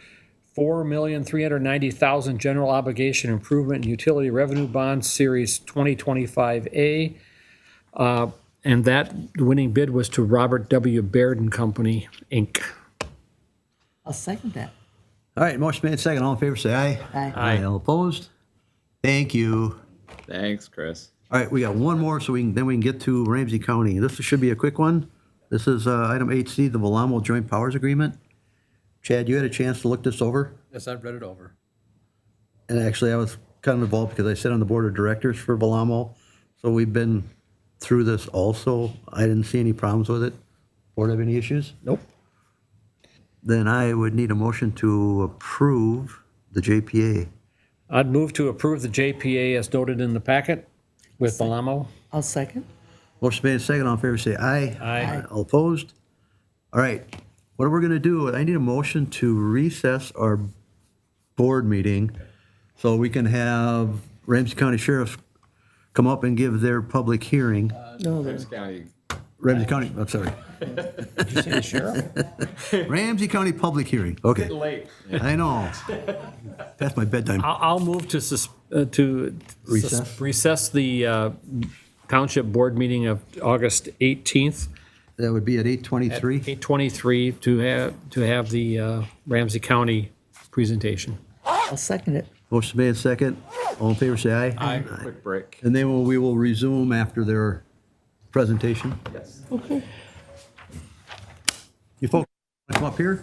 $4,390,000 general obligation improvement and utility revenue bonds, Series 2025A. And that winning bid was to Robert W. Baird and Company, Inc. I'll second that. All right, motion made second. All in favor, say aye. Aye. All opposed? Thank you. Thanks, Chris. All right, we got one more, so then we can get to Ramsey County. This should be a quick one. This is item 8C, the Velamo Joint Powers Agreement. Chad, you had a chance to look this over? Yes, I've read it over. And actually, I was kind of involved because I sit on the board of directors for Velamo. So we've been through this also. I didn't see any problems with it. Board have any issues? Nope. Then I would need a motion to approve the JPA. I'd move to approve the JPA as noted in the packet with Balamo. I'll second. Motion made second. All in favor, say aye. Aye. All opposed? All right. What we're going to do, I need a motion to recess our board meeting so we can have Ramsey County Sheriffs come up and give their public hearing. No, Ramsey there's, County. Ramsey County, I'm sorry. Did you say sheriff? Ramsey County public hearing. Okay. Late. I know. That's my bedtime. I'll move to Recess? recess the township board meeting of August 18th That would be at 8:23. 8:23 to have the Ramsey County presentation. I'll second it. Motion made second. All in favor, say aye. Aye. Quick break. And then we will resume after their presentation. Yes. You folks come up here?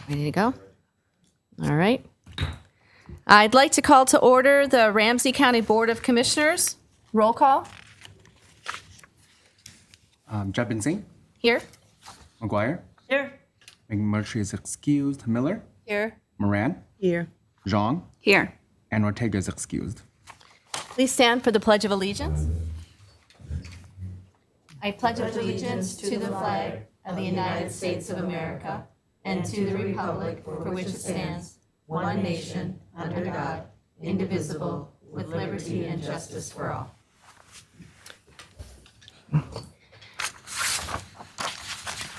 Ready to go? All right. I'd like to call to order the Ramsey County Board of Commissioners. Roll call. Jabin Singh, Here. McGuire, Here. McMurtry is excused, Miller, Here. Moran, Here. Zhang, Here. and Ortega is excused. Please stand for the Pledge of Allegiance. I pledge allegiance to the flag of the United States of America and to the republic for which it stands, one nation, under God, indivisible, with liberty and justice for all.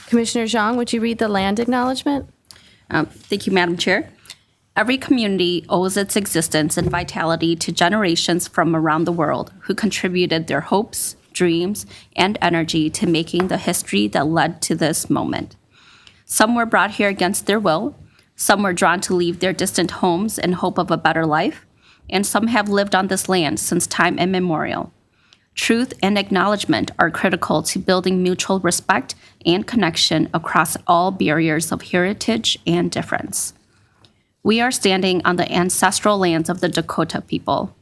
Commissioner Zhang, would you read the land acknowledgement? Thank you, Madam Chair. Every community owes its existence and vitality to generations from around the world who contributed their hopes, dreams, and energy to making the history that led to this moment. Some were brought here against their will, some were drawn to leave their distant homes in hope of a better life, and some have lived on this land since time immemorial. Truth and acknowledgement are critical to building mutual respect and connection across all barriers of heritage and difference. We are standing on the ancestral lands of the Dakota people.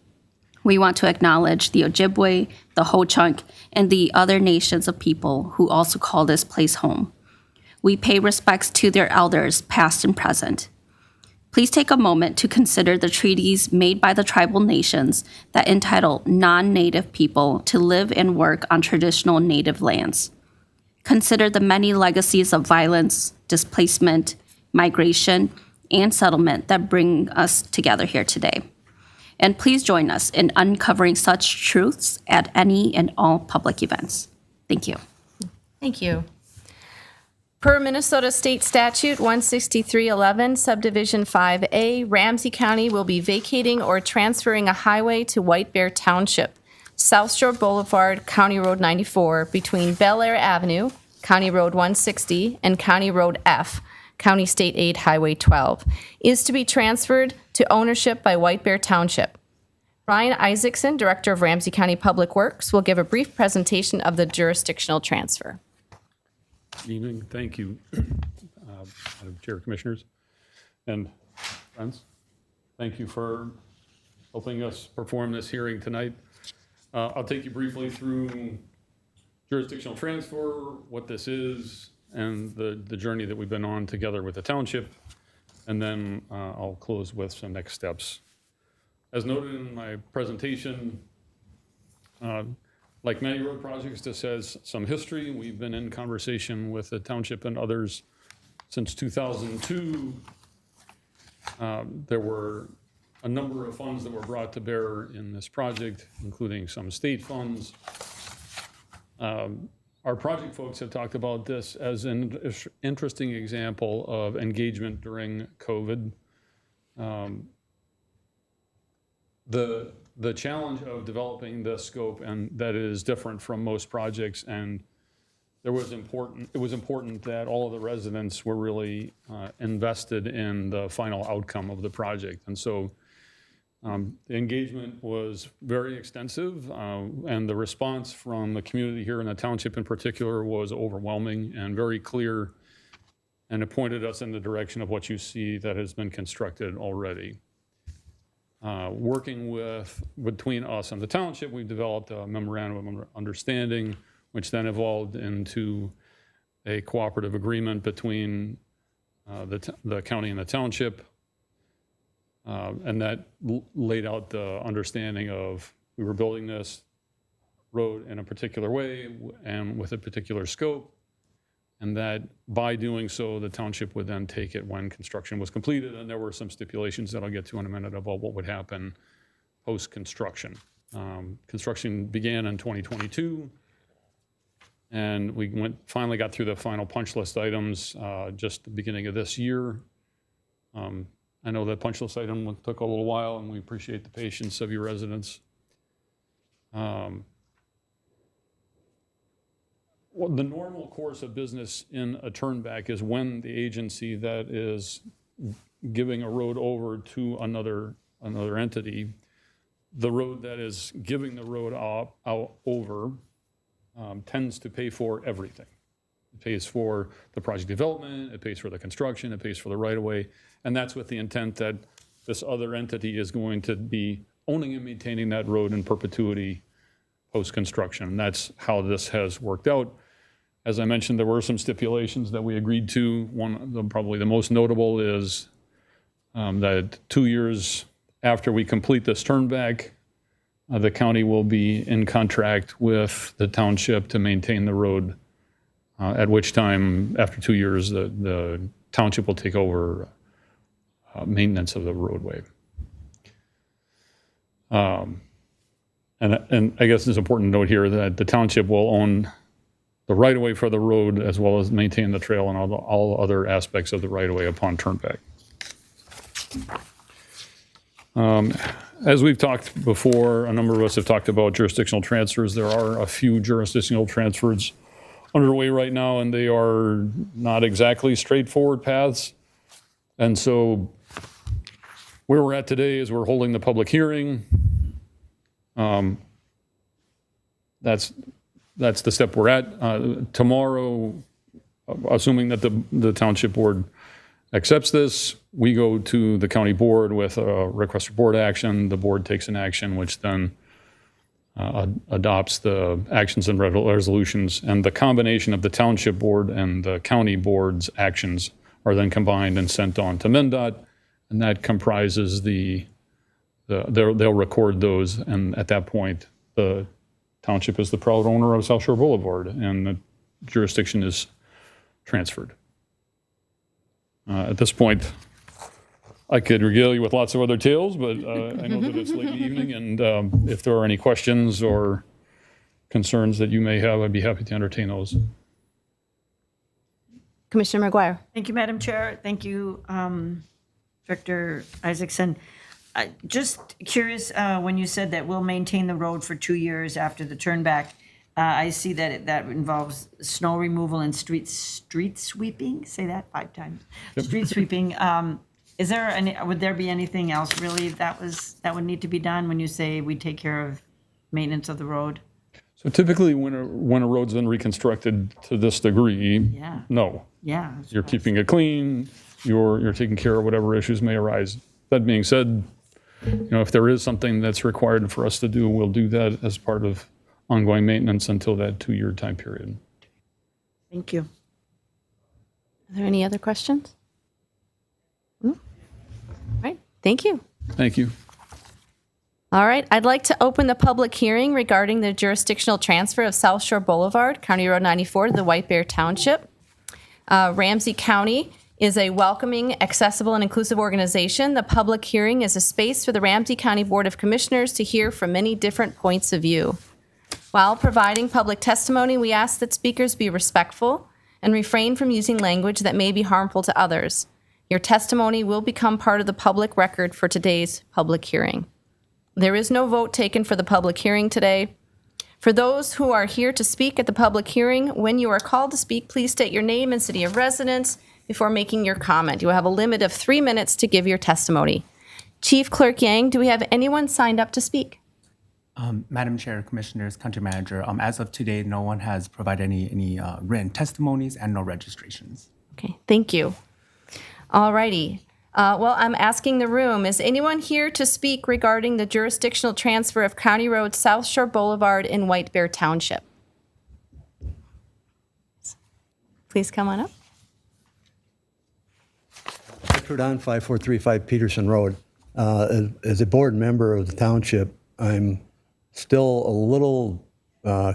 We want to acknowledge the Ojibwe, the Ho-Chunk, and the other nations of people who also call this place home. We pay respects to their elders, past and present. Please take a moment to consider the treaties made by the tribal nations that entitle non-native people to live and work on traditional native lands. Consider the many legacies of violence, displacement, migration, and settlement that bring us together here today. And please join us in uncovering such truths at any and all public events. Thank you. Thank you. Per Minnesota State Statute 16311, Subdivision 5A, Ramsey County will be vacating or transferring a highway to White Bear Township, South Shore Boulevard, County Road 94, between Bel Air Avenue, County Road 160, and County Road F, County State Aid Highway 12, is to be transferred to ownership by White Bear Township. Brian Isaacson, Director of Ramsey County Public Works, will give a brief presentation of the jurisdictional transfer. Good evening. Thank you, Madam Chair, Commissioners, and friends. Thank you for helping us perform this hearing tonight. I'll take you briefly through jurisdictional transfer, what this is, and the journey that we've been on together with the township, and then I'll close with some next steps. As noted in my presentation, like many road projects, this has some history. We've been in conversation with the township and others since 2002. There were a number of funds that were brought to bear in this project, including some state funds. Our project folks have talked about this as an interesting example of engagement during COVID. The challenge of developing this scope, and that is different from most projects, and it was important that all of the residents were really invested in the final outcome of the project. And so the engagement was very extensive, and the response from the community here in the township in particular was overwhelming and very clear, and it pointed us in the direction of what you see that has been constructed already. Working between us and the township, we've developed a memorandum of understanding, which then evolved into a cooperative agreement between the county and the township. And that laid out the understanding of we were building this road in a particular way and with a particular scope, and that by doing so, the township would then take it when construction was completed. And there were some stipulations that I'll get to in a minute about what would happen post-construction. Construction began in 2022, and we finally got through the final punch list items just the beginning of this year. I know that punch list item took a little while, and we appreciate the patience of your residents. Well, the normal course of business in a turnback is when the agency that is giving a road over to another entity, the road that is giving the road over tends to pay for everything. It pays for the project development, it pays for the construction, it pays for the right-of-way, and that's with the intent that this other entity is going to be owning and maintaining that road in perpetuity post-construction. And that's how this has worked out. As I mentioned, there were some stipulations that we agreed to. Probably the most notable is that 2 years after we complete this turnback, the county will be in contract with the township to maintain the road, at which time, after 2 years, the township will take over maintenance of the roadway. And I guess it's important to note here that the township will own the right-of-way for the road as well as maintain the trail and all other aspects of the right-of-way upon turnback. As we've talked before, a number of us have talked about jurisdictional transfers. There are a few jurisdictional transfers underway right now, and they are not exactly straightforward paths. And so where we're at today is we're holding the public hearing. That's the step we're at. Tomorrow, assuming that the township board accepts this, we go to the county board with a request for board action. The board takes an action, which then adopts the actions and resolutions. And the combination of the township board and the county board's actions are then combined and sent on to MnDOT. And that comprises they'll record those. And at that point, the township is the proud owner of South Shore Boulevard, and the jurisdiction is transferred. At this point, I could regale you with lots of other tales, but I know that it's late in the evening, and if there are any questions or concerns that you may have, I'd be happy to entertain those. Commissioner McGuire. Thank you, Madam Chair. Thank you, Director Isaacson. Just curious, when you said that we'll maintain the road for 2 years after the turnback, I see that that involves snow removal and street sweeping. Say that 5 times. Yep. Street sweeping. Is there would there be anything else really that would need to be done when you say we take care of maintenance of the road? So typically, when a road's been reconstructed to this degree, no. Yeah. You're keeping it clean. You're taking care of whatever issues may arise. That being said, if there is something that's required for us to do, we'll do that as part of ongoing maintenance until that 2-year time period. Thank you. Are there any other questions? All right. Thank you. Thank you. All right. I'd like to open the public hearing regarding the jurisdictional transfer of South Shore Boulevard, County Road 94, to the White Bear Township. Ramsey County is a welcoming, accessible, and inclusive organization. The public hearing is a space for the Ramsey County Board of Commissioners to hear from many different points of view. While providing public testimony, we ask that speakers be respectful and refrain from using language that may be harmful to others. Your testimony will become part of the public record for today's public hearing. There is no vote taken for the public hearing today. For those who are here to speak at the public hearing, when you are called to speak, please state your name and city of residence before making your comment. You will have a limit of 3 minutes to give your testimony. Chief Clerk Yang, do we have anyone signed up to speak? Madam Chair, Commissioners, County Manager, as of today, no one has provided any written testimonies and no registrations. Okay, thank you. All righty. Well, I'm asking the room, is anyone here to speak regarding the jurisdictional transfer of County Road South Shore Boulevard in White Bear Township? Please come on up. Don, 5435 Peterson Road. As a board member of the township, I'm still a little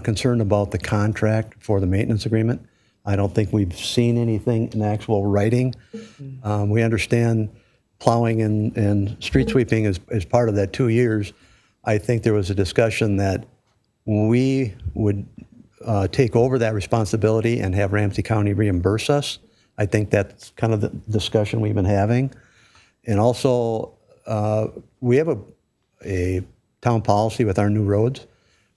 concerned about the contract for the maintenance agreement. I don't think we've seen anything in actual writing. We understand plowing and street sweeping is part of that 2 years. I think there was a discussion that we would take over that responsibility and have Ramsey County reimburse us. I think that's kind of the discussion we've been having. And also, we have a town policy with our new roads.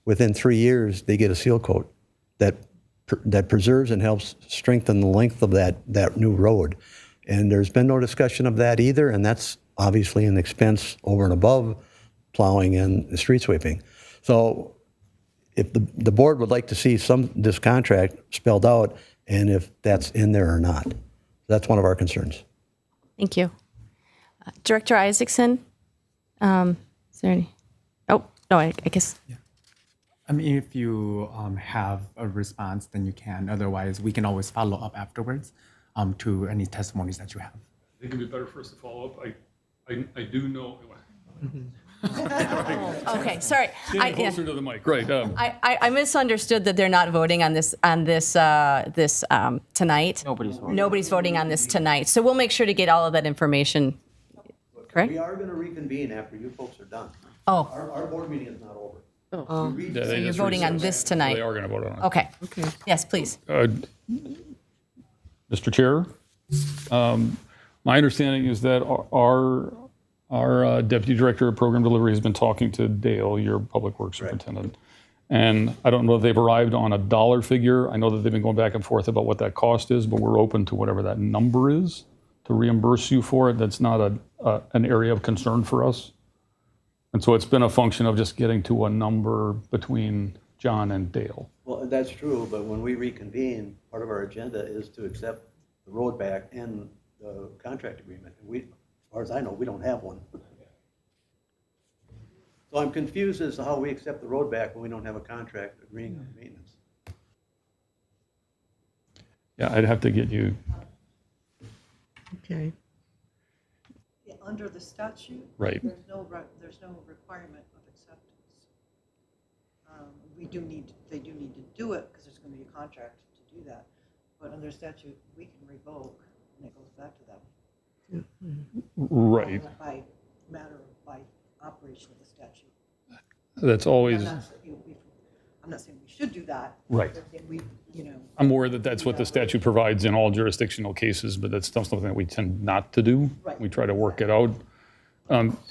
Within 3 years, they get a seal coat that preserves and helps strengthen the length of that new road. And there's been no discussion of that either, and that's obviously an expense over and above plowing and street sweeping. So if the board would like to see this contract spelled out and if that's in there or not. That's one of our concerns. Thank you. Director Isaacson? Is there any? Oh, no, I guess. I mean, if you have a response, then you can. Otherwise, we can always follow up afterwards to any testimonies that you have. I think it'd be better for us to follow up. I do know. Okay, sorry. Getting closer to the mic, right. I misunderstood that they're not voting on this tonight. Nobody's voting on this tonight. So we'll make sure to get all of that information. Correct? We are going to reconvene after you folks are done. Oh. Our board meeting is not over. Oh. Yeah, So they you're just voting on recessed. this tonight? They are going to vote on it. Okay. Yes, please. Mr. Chair, my understanding is that our Deputy Director of Program Delivery has been talking to Dale, your Public Works Superintendent. And I don't know if they've arrived on a dollar figure. I know that they've been going back and forth about what that cost is, but we're open to whatever that number is to reimburse you for it. That's not an area of concern for us. And so it's been a function of just getting to a number between John and Dale. Well, that's true, but when we reconvene, part of our agenda is to accept the road back and the contract agreement. We, as far as I know, we don't have one. So I'm confused as to how we accept the road back when we don't have a contract agreeing on maintenance. Yeah, I'd have to get you. Okay. Under the statute, Right. there's no requirement of acceptance. They do need to do it because there's going to be a contract to do that. But under statute, we can revoke, and it goes back to them. Right. By operation of the statute. That's always. I'm not saying we should do that. Right. But then we, I'm aware that that's what the statute provides in all jurisdictional cases, but that's something that we tend not to do. Right. We try to work it out.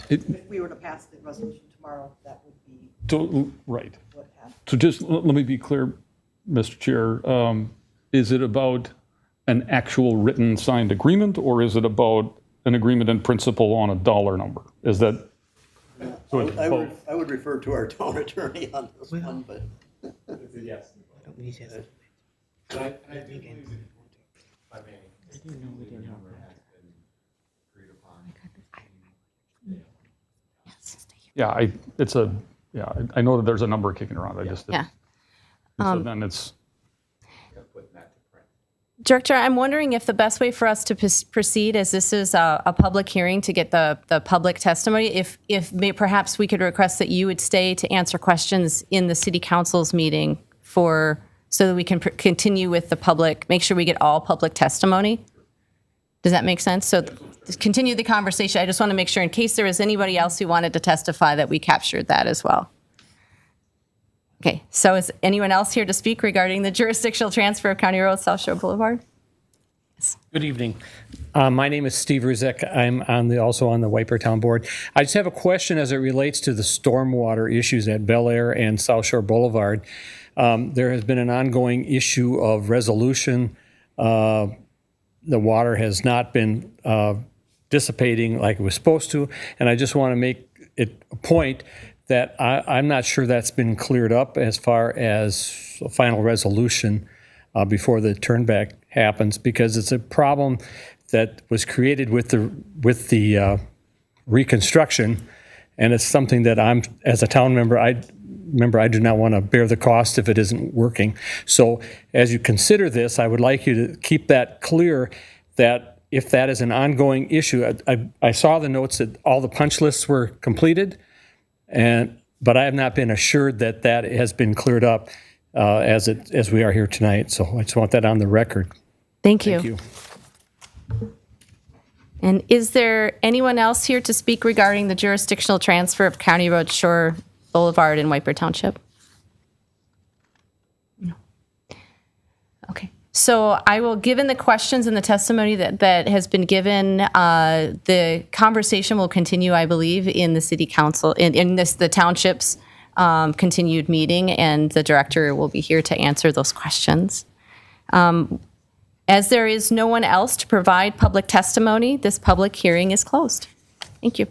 If we were to pass the resolution tomorrow, that would be Right. what happened. So just let me be clear, Mr. Chair. Is it about an actual written signed agreement, or is it about an agreement in principle on a dollar number? Is that? So it's both. I would refer to our town attorney on this one, but. It's a yes. Yeah, I know that there's a number kicking around. I just didn't. Yeah. So then it's. Director, I'm wondering if the best way for us to proceed, as this is a public hearing to get the public testimony, if perhaps we could request that you would stay to answer questions in the city council's meeting so that we can continue with the public, make sure we get all public testimony. Does that make sense? So continue the conversation. I just want to make sure in case there was anybody else who wanted to testify that we captured that as well. Okay, so is anyone else here to speak regarding the jurisdictional transfer of County Road South Shore Boulevard? Good evening. My name is Steve Ruzek. I'm also on the Wiper Town Board. I just have a question as it relates to the stormwater issues at Bel Air and South Shore Boulevard. There has been an ongoing issue of resolution. The water has not been dissipating like it was supposed to, and I just want to make it a point that I'm not sure that's been cleared up as far as a final resolution before the turnback happens, because it's a problem that was created with the reconstruction, and it's something that I'm, as a town member, I do not want to bear the cost if it isn't working. So as you consider this, I would like you to keep that clear that if that is an ongoing issue, I saw the notes that all the punch lists were completed, but I have not been assured that that has been cleared up as we are here tonight. So I just want that on the record. Thank you. Thank you. And is there anyone else here to speak regarding the jurisdictional transfer of County Road Shore Boulevard in Wiper Township? No. Okay. So I will, given the questions and the testimony that has been given, the conversation will continue, I believe, in the city council, in the township's continued meeting, and the director will be here to answer those questions. As there is no one else to provide public testimony, this public hearing is closed. Thank you.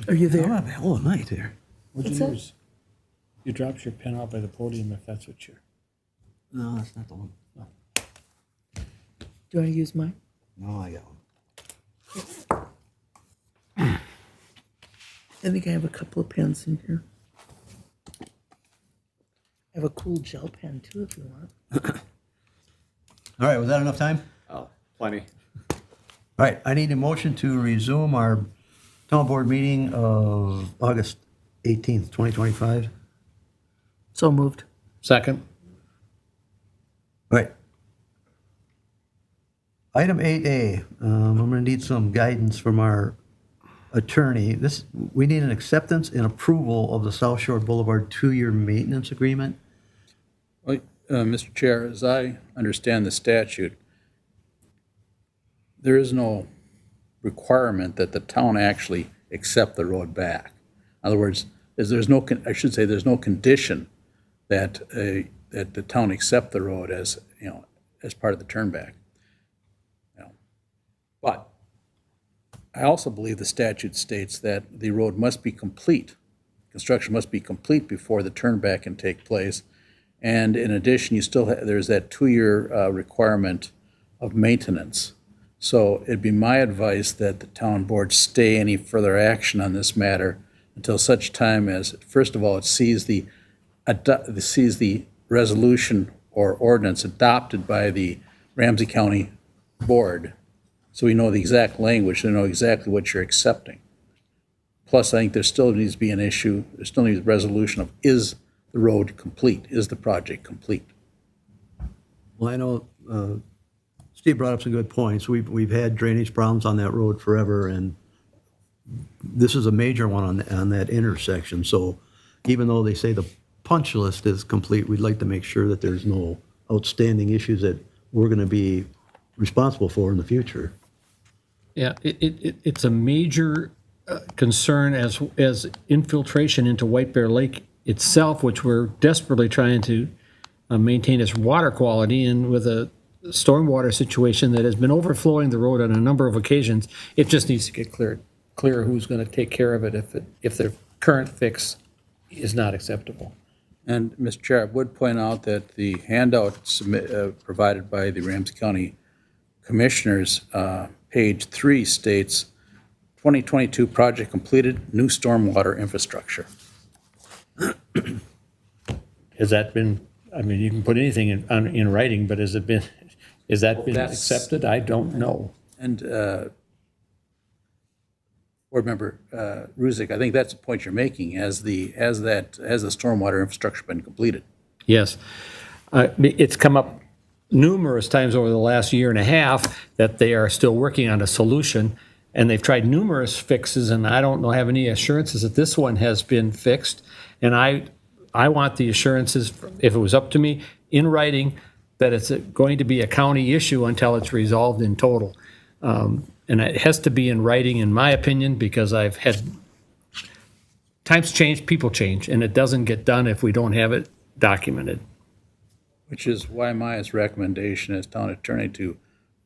Are you I'm there? having a hell of a night here. What'd you use? You dropped your pen out by the podium if that's what you're. No, that's not the one. Do you want to use mine? No, I got one. I think I have a couple of pens in here. I have a cool gel pen too, if you want. All right, was that enough time? Oh, plenty. All right, I need a motion to resume our town board meeting of August 18th, 2025. So moved. Second. All right. Item 8A, I'm going to need some guidance from our attorney. We need an acceptance and approval of the South Shore Boulevard 2-year maintenance agreement. Well, Mr. Chair, as I understand the statute, there is no requirement that the town actually accept the road back. In other words, there's no condition that that the town accept the road as part of the turnback. But I also believe the statute states that the road must be complete. Construction must be complete before the turnback can take place. And in addition, there's that 2-year requirement of maintenance. So it'd be my advice that the town board stay any further action on this matter until such time as, first of all, it sees the resolution or ordinance adopted by the Ramsey County Board, so we know the exact language, and know exactly what you're accepting. Plus, I think there still needs to be an issue, there still needs a resolution of, is the road complete? Is the project complete? Well, I know Steve brought up some good points. We've had drainage problems on that road forever, and this is a major one on that intersection. So even though they say the punch list is complete, we'd like to make sure that there's no outstanding issues that we're going to be responsible for in the future. Yeah, it's a major concern as infiltration into White Bear Lake itself, which we're desperately trying to maintain its water quality, and with a stormwater situation that has been overflowing the road on a number of occasions, it just needs to get clear who's going to take care of it if the current fix is not acceptable. And Mr. Chair, I would point out that the handout provided by the Ramsey County Commissioners, page 3 states 2022 project completed, new stormwater infrastructure. Has that been, I mean, you can put anything in writing, but has that been accepted? I don't know. And Board Member Ruzick, I think that's the point you're making. Has the stormwater infrastructure been completed? Yes. It's come up numerous times over the last year and a half that they are still working on a solution, and they've tried numerous fixes, and I don't have any assurances that this one has been fixed. And I want the assurances, if it was up to me, in writing, that it's going to be a county issue until it's resolved in total. And it has to be in writing, in my opinion, because I've had times change, people change, and it doesn't get done if we don't have it documented. Which is why my recommendation as town attorney to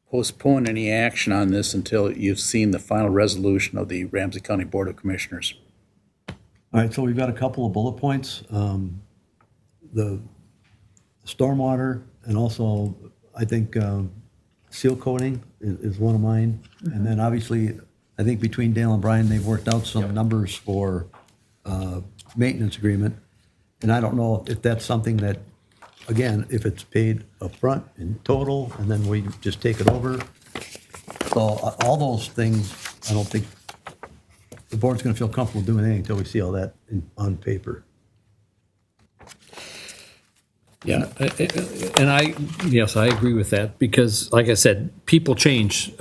postpone any action on this until you've seen the final resolution of the Ramsey County Board of Commissioners. All right, so we've got a couple of bullet points. The stormwater, and also I think seal coating is one of mine. And then obviously, I think between Dale and Brian, they've worked out some numbers for maintenance agreement. And I don't know if that's something that, again, if it's paid upfront in total, and then we just take it over. So all those things, I don't think the board's going to feel comfortable doing anything until we see all that on paper. Yeah, and yes, I agree with that, because like I said, people change.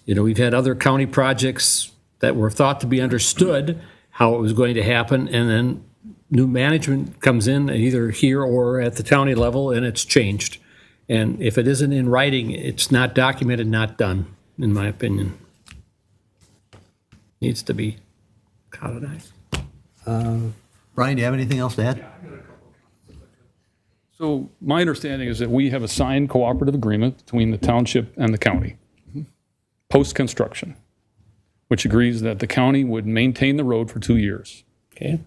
We've had other county projects that were thought to be understood how it was going to happen, and then new management comes in either here or at the county level, and it's changed. And if it isn't in writing, it's not documented, not done, in my opinion. Needs to be codified. Brian, do you have anything else to add? So my understanding is that we have a signed cooperative agreement between the township and the county, post-construction, which agrees that the county would maintain the road for 2 years. Okay.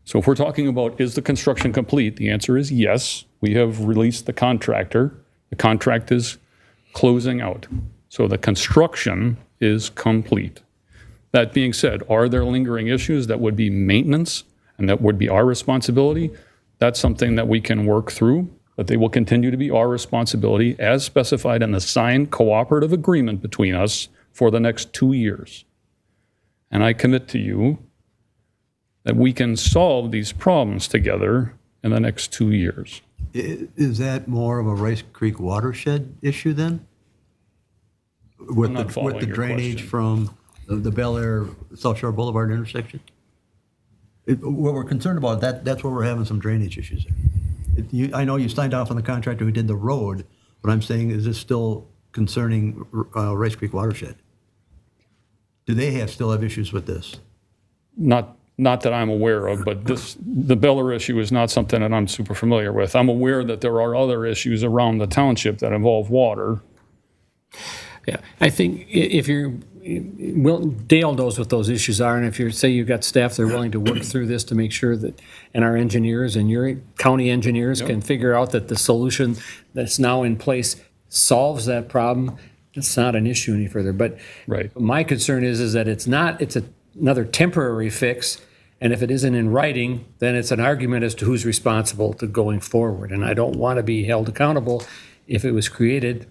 So if we're talking about, is the construction complete? The answer is yes. We have released the contractor. The contract is closing out. So the construction is complete. That being said, are there lingering issues that would be maintenance and that would be our responsibility? That's something that we can work through, but they will continue to be our responsibility as specified in the signed cooperative agreement between us for the next 2 years. And I commit to you that we can solve these problems together in the next 2 years. Is that more of a Rice Creek watershed issue then? With not following with the your drainage question. from the Bel Air South Shore Boulevard intersection? What we're concerned about, that's where we're having some drainage issues. I know you signed off on the contractor who did the road, but I'm saying, is this still concerning Rice Creek watershed? Do they still have issues with this? Not that I'm aware of, but the Beller issue is not something that I'm super familiar with. I'm aware that there are other issues around the township that involve water. Yeah, I think if you're, Dale knows what those issues are, and if you say you've got staff that are willing to work through this to make sure that, and our engineers and your county engineers can figure out that the solution that's now in place solves that problem, it's not an issue any further. But my concern is that it's another temporary fix, and if it isn't in writing, then it's an argument as to who's responsible to going forward. And I don't want to be held accountable if it was created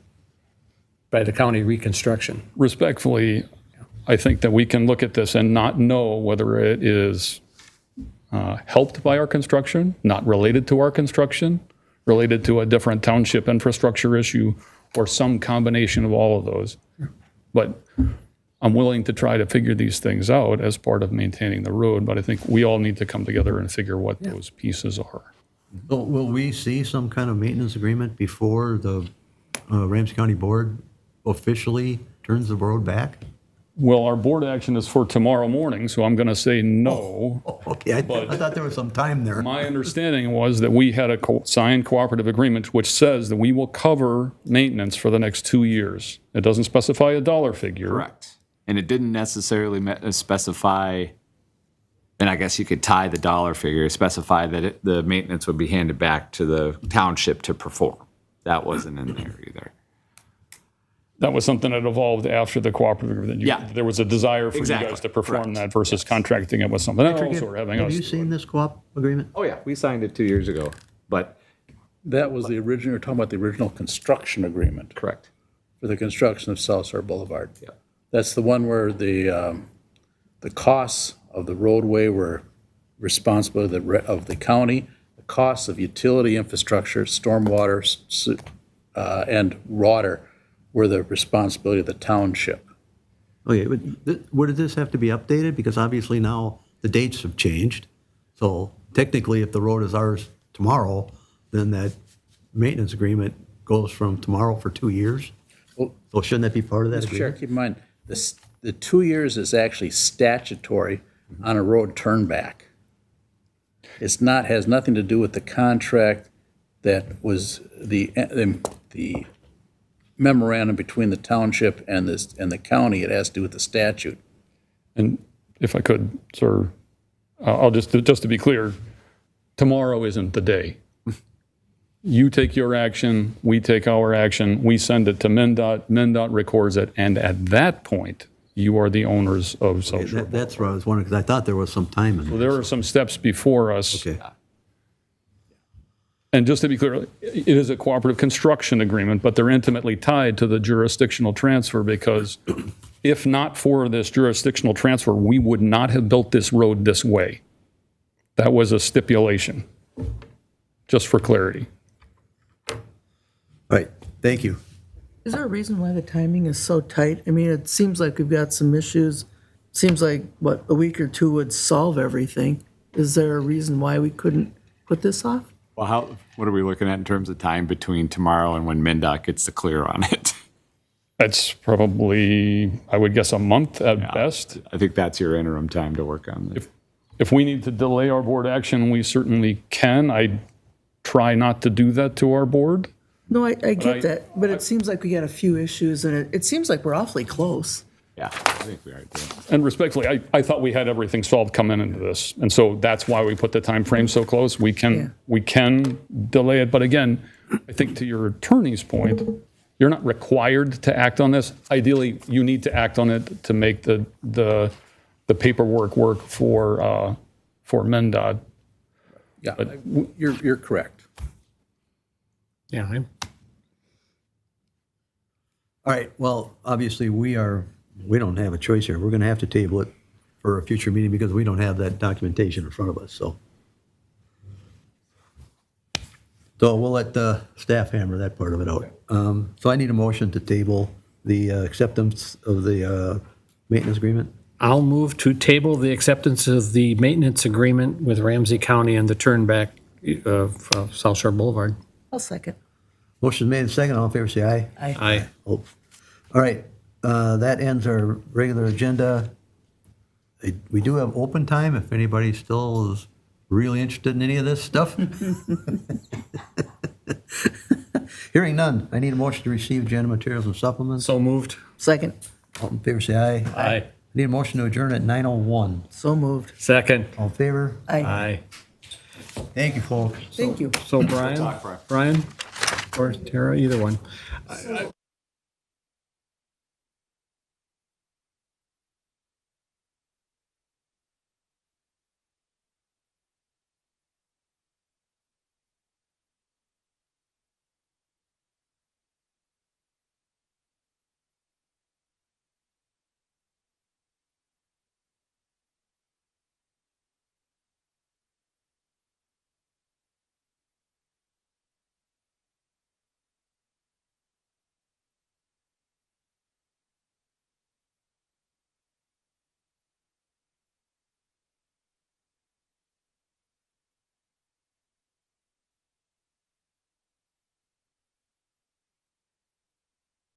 by the county reconstruction. Respectfully, I think that we can look at this and not know whether it is helped by our construction, not related to our construction, related to a different township infrastructure issue, or some combination of all of those. But I'm willing to try to figure these things out as part of maintaining the road, but I think we all need to come together and figure what those pieces are. Will we see some kind of maintenance agreement before the Ramsey County Board officially turns the road back? Well, our board action is for tomorrow morning, so I'm going to say no. Okay, I thought there was some time there. My understanding was that we had a signed cooperative agreement which says that we will cover maintenance for the next 2 years. It doesn't specify a dollar figure. Correct. And it didn't necessarily specify, and I guess you could tie the dollar figure, specify that the maintenance would be handed back to the township to perform. That wasn't in there either. That was something that evolved after the cooperative agreement. There was a desire for you guys to perform that versus contracting it with something else or having Have us. you seen this co-op agreement? Oh, yeah, we signed it 2 years ago, but. That was the original, you're talking about the original construction agreement. Correct. For the construction of South Shore Boulevard. Yeah. That's the one where the costs of the roadway were responsibility of the county, the costs of utility infrastructure, stormwater, and water were the responsibility of the township. Okay, but would this have to be updated? Because obviously now the dates have changed. So technically, if the road is ours tomorrow, then that maintenance agreement goes from tomorrow for 2 years. So shouldn't that be part of that Mr. Chair, agreement? keep in mind, the 2 years is actually statutory on a road turnback. It's not, has nothing to do with the contract that was the memorandum between the township and the county. It has to do with the statute. And if I could, sir, I'll just to be clear, tomorrow isn't the day. You take your action, we take our action, we send it to MnDOT, MnDOT records it, and at that point, you are the owners of South Shore. That's what I was wondering, because I thought there was some time in So there. there are some steps before us. Okay. And just to be clear, it is a cooperative construction agreement, but they're intimately tied to the jurisdictional transfer because if not for this jurisdictional transfer, we would not have built this road this way. That was a stipulation, just for clarity. All right, thank you. Is there a reason why the timing is so tight? I mean, it seems like we've got some issues. Seems like, a week or two would solve everything. Is there a reason why we couldn't put this off? Well, what are we looking at in terms of time between tomorrow and when MnDOT gets the clear on it? That's probably, I would guess, a month at best. I think that's your interim time to work on this. If we need to delay our board action, we certainly can. I try not to do that to our board. No, I get that, but it seems like we got a few issues, and it seems like we're awfully close. Yeah, I think we are doing. And respectfully, I thought we had everything solved coming into this. And so that's why we put the time frame so close. We can delay it. But again, I think to your attorney's point, you're not required to act on this. Ideally, you need to act on it to make the paperwork work for MnDOT. Yeah, you're correct. Yeah, All right, well, obviously, we don't have a choice here. We're going to have to table it for a future meeting because we don't have that documentation in front of us, so. So we'll let the staff hammer that part of it out. So I need a motion to table the acceptance of the maintenance agreement. I'll move to table the acceptance of the maintenance agreement with Ramsey County and the turnback of South Shore Boulevard. I'll second. Motion made and second. All in favor, say aye. Aye. Oh. All right, that ends our regular agenda. We do have open time if anybody still is really interested in any of this stuff. Hearing none, I need a motion to receive agenda materials and supplements. So moved. Second. All in favor, say aye. Aye. I need a motion to adjourn at 9:01. So moved. Second. All in favor? Aye. Thank you, folks. Thank you. So Brian, or Tara, either one.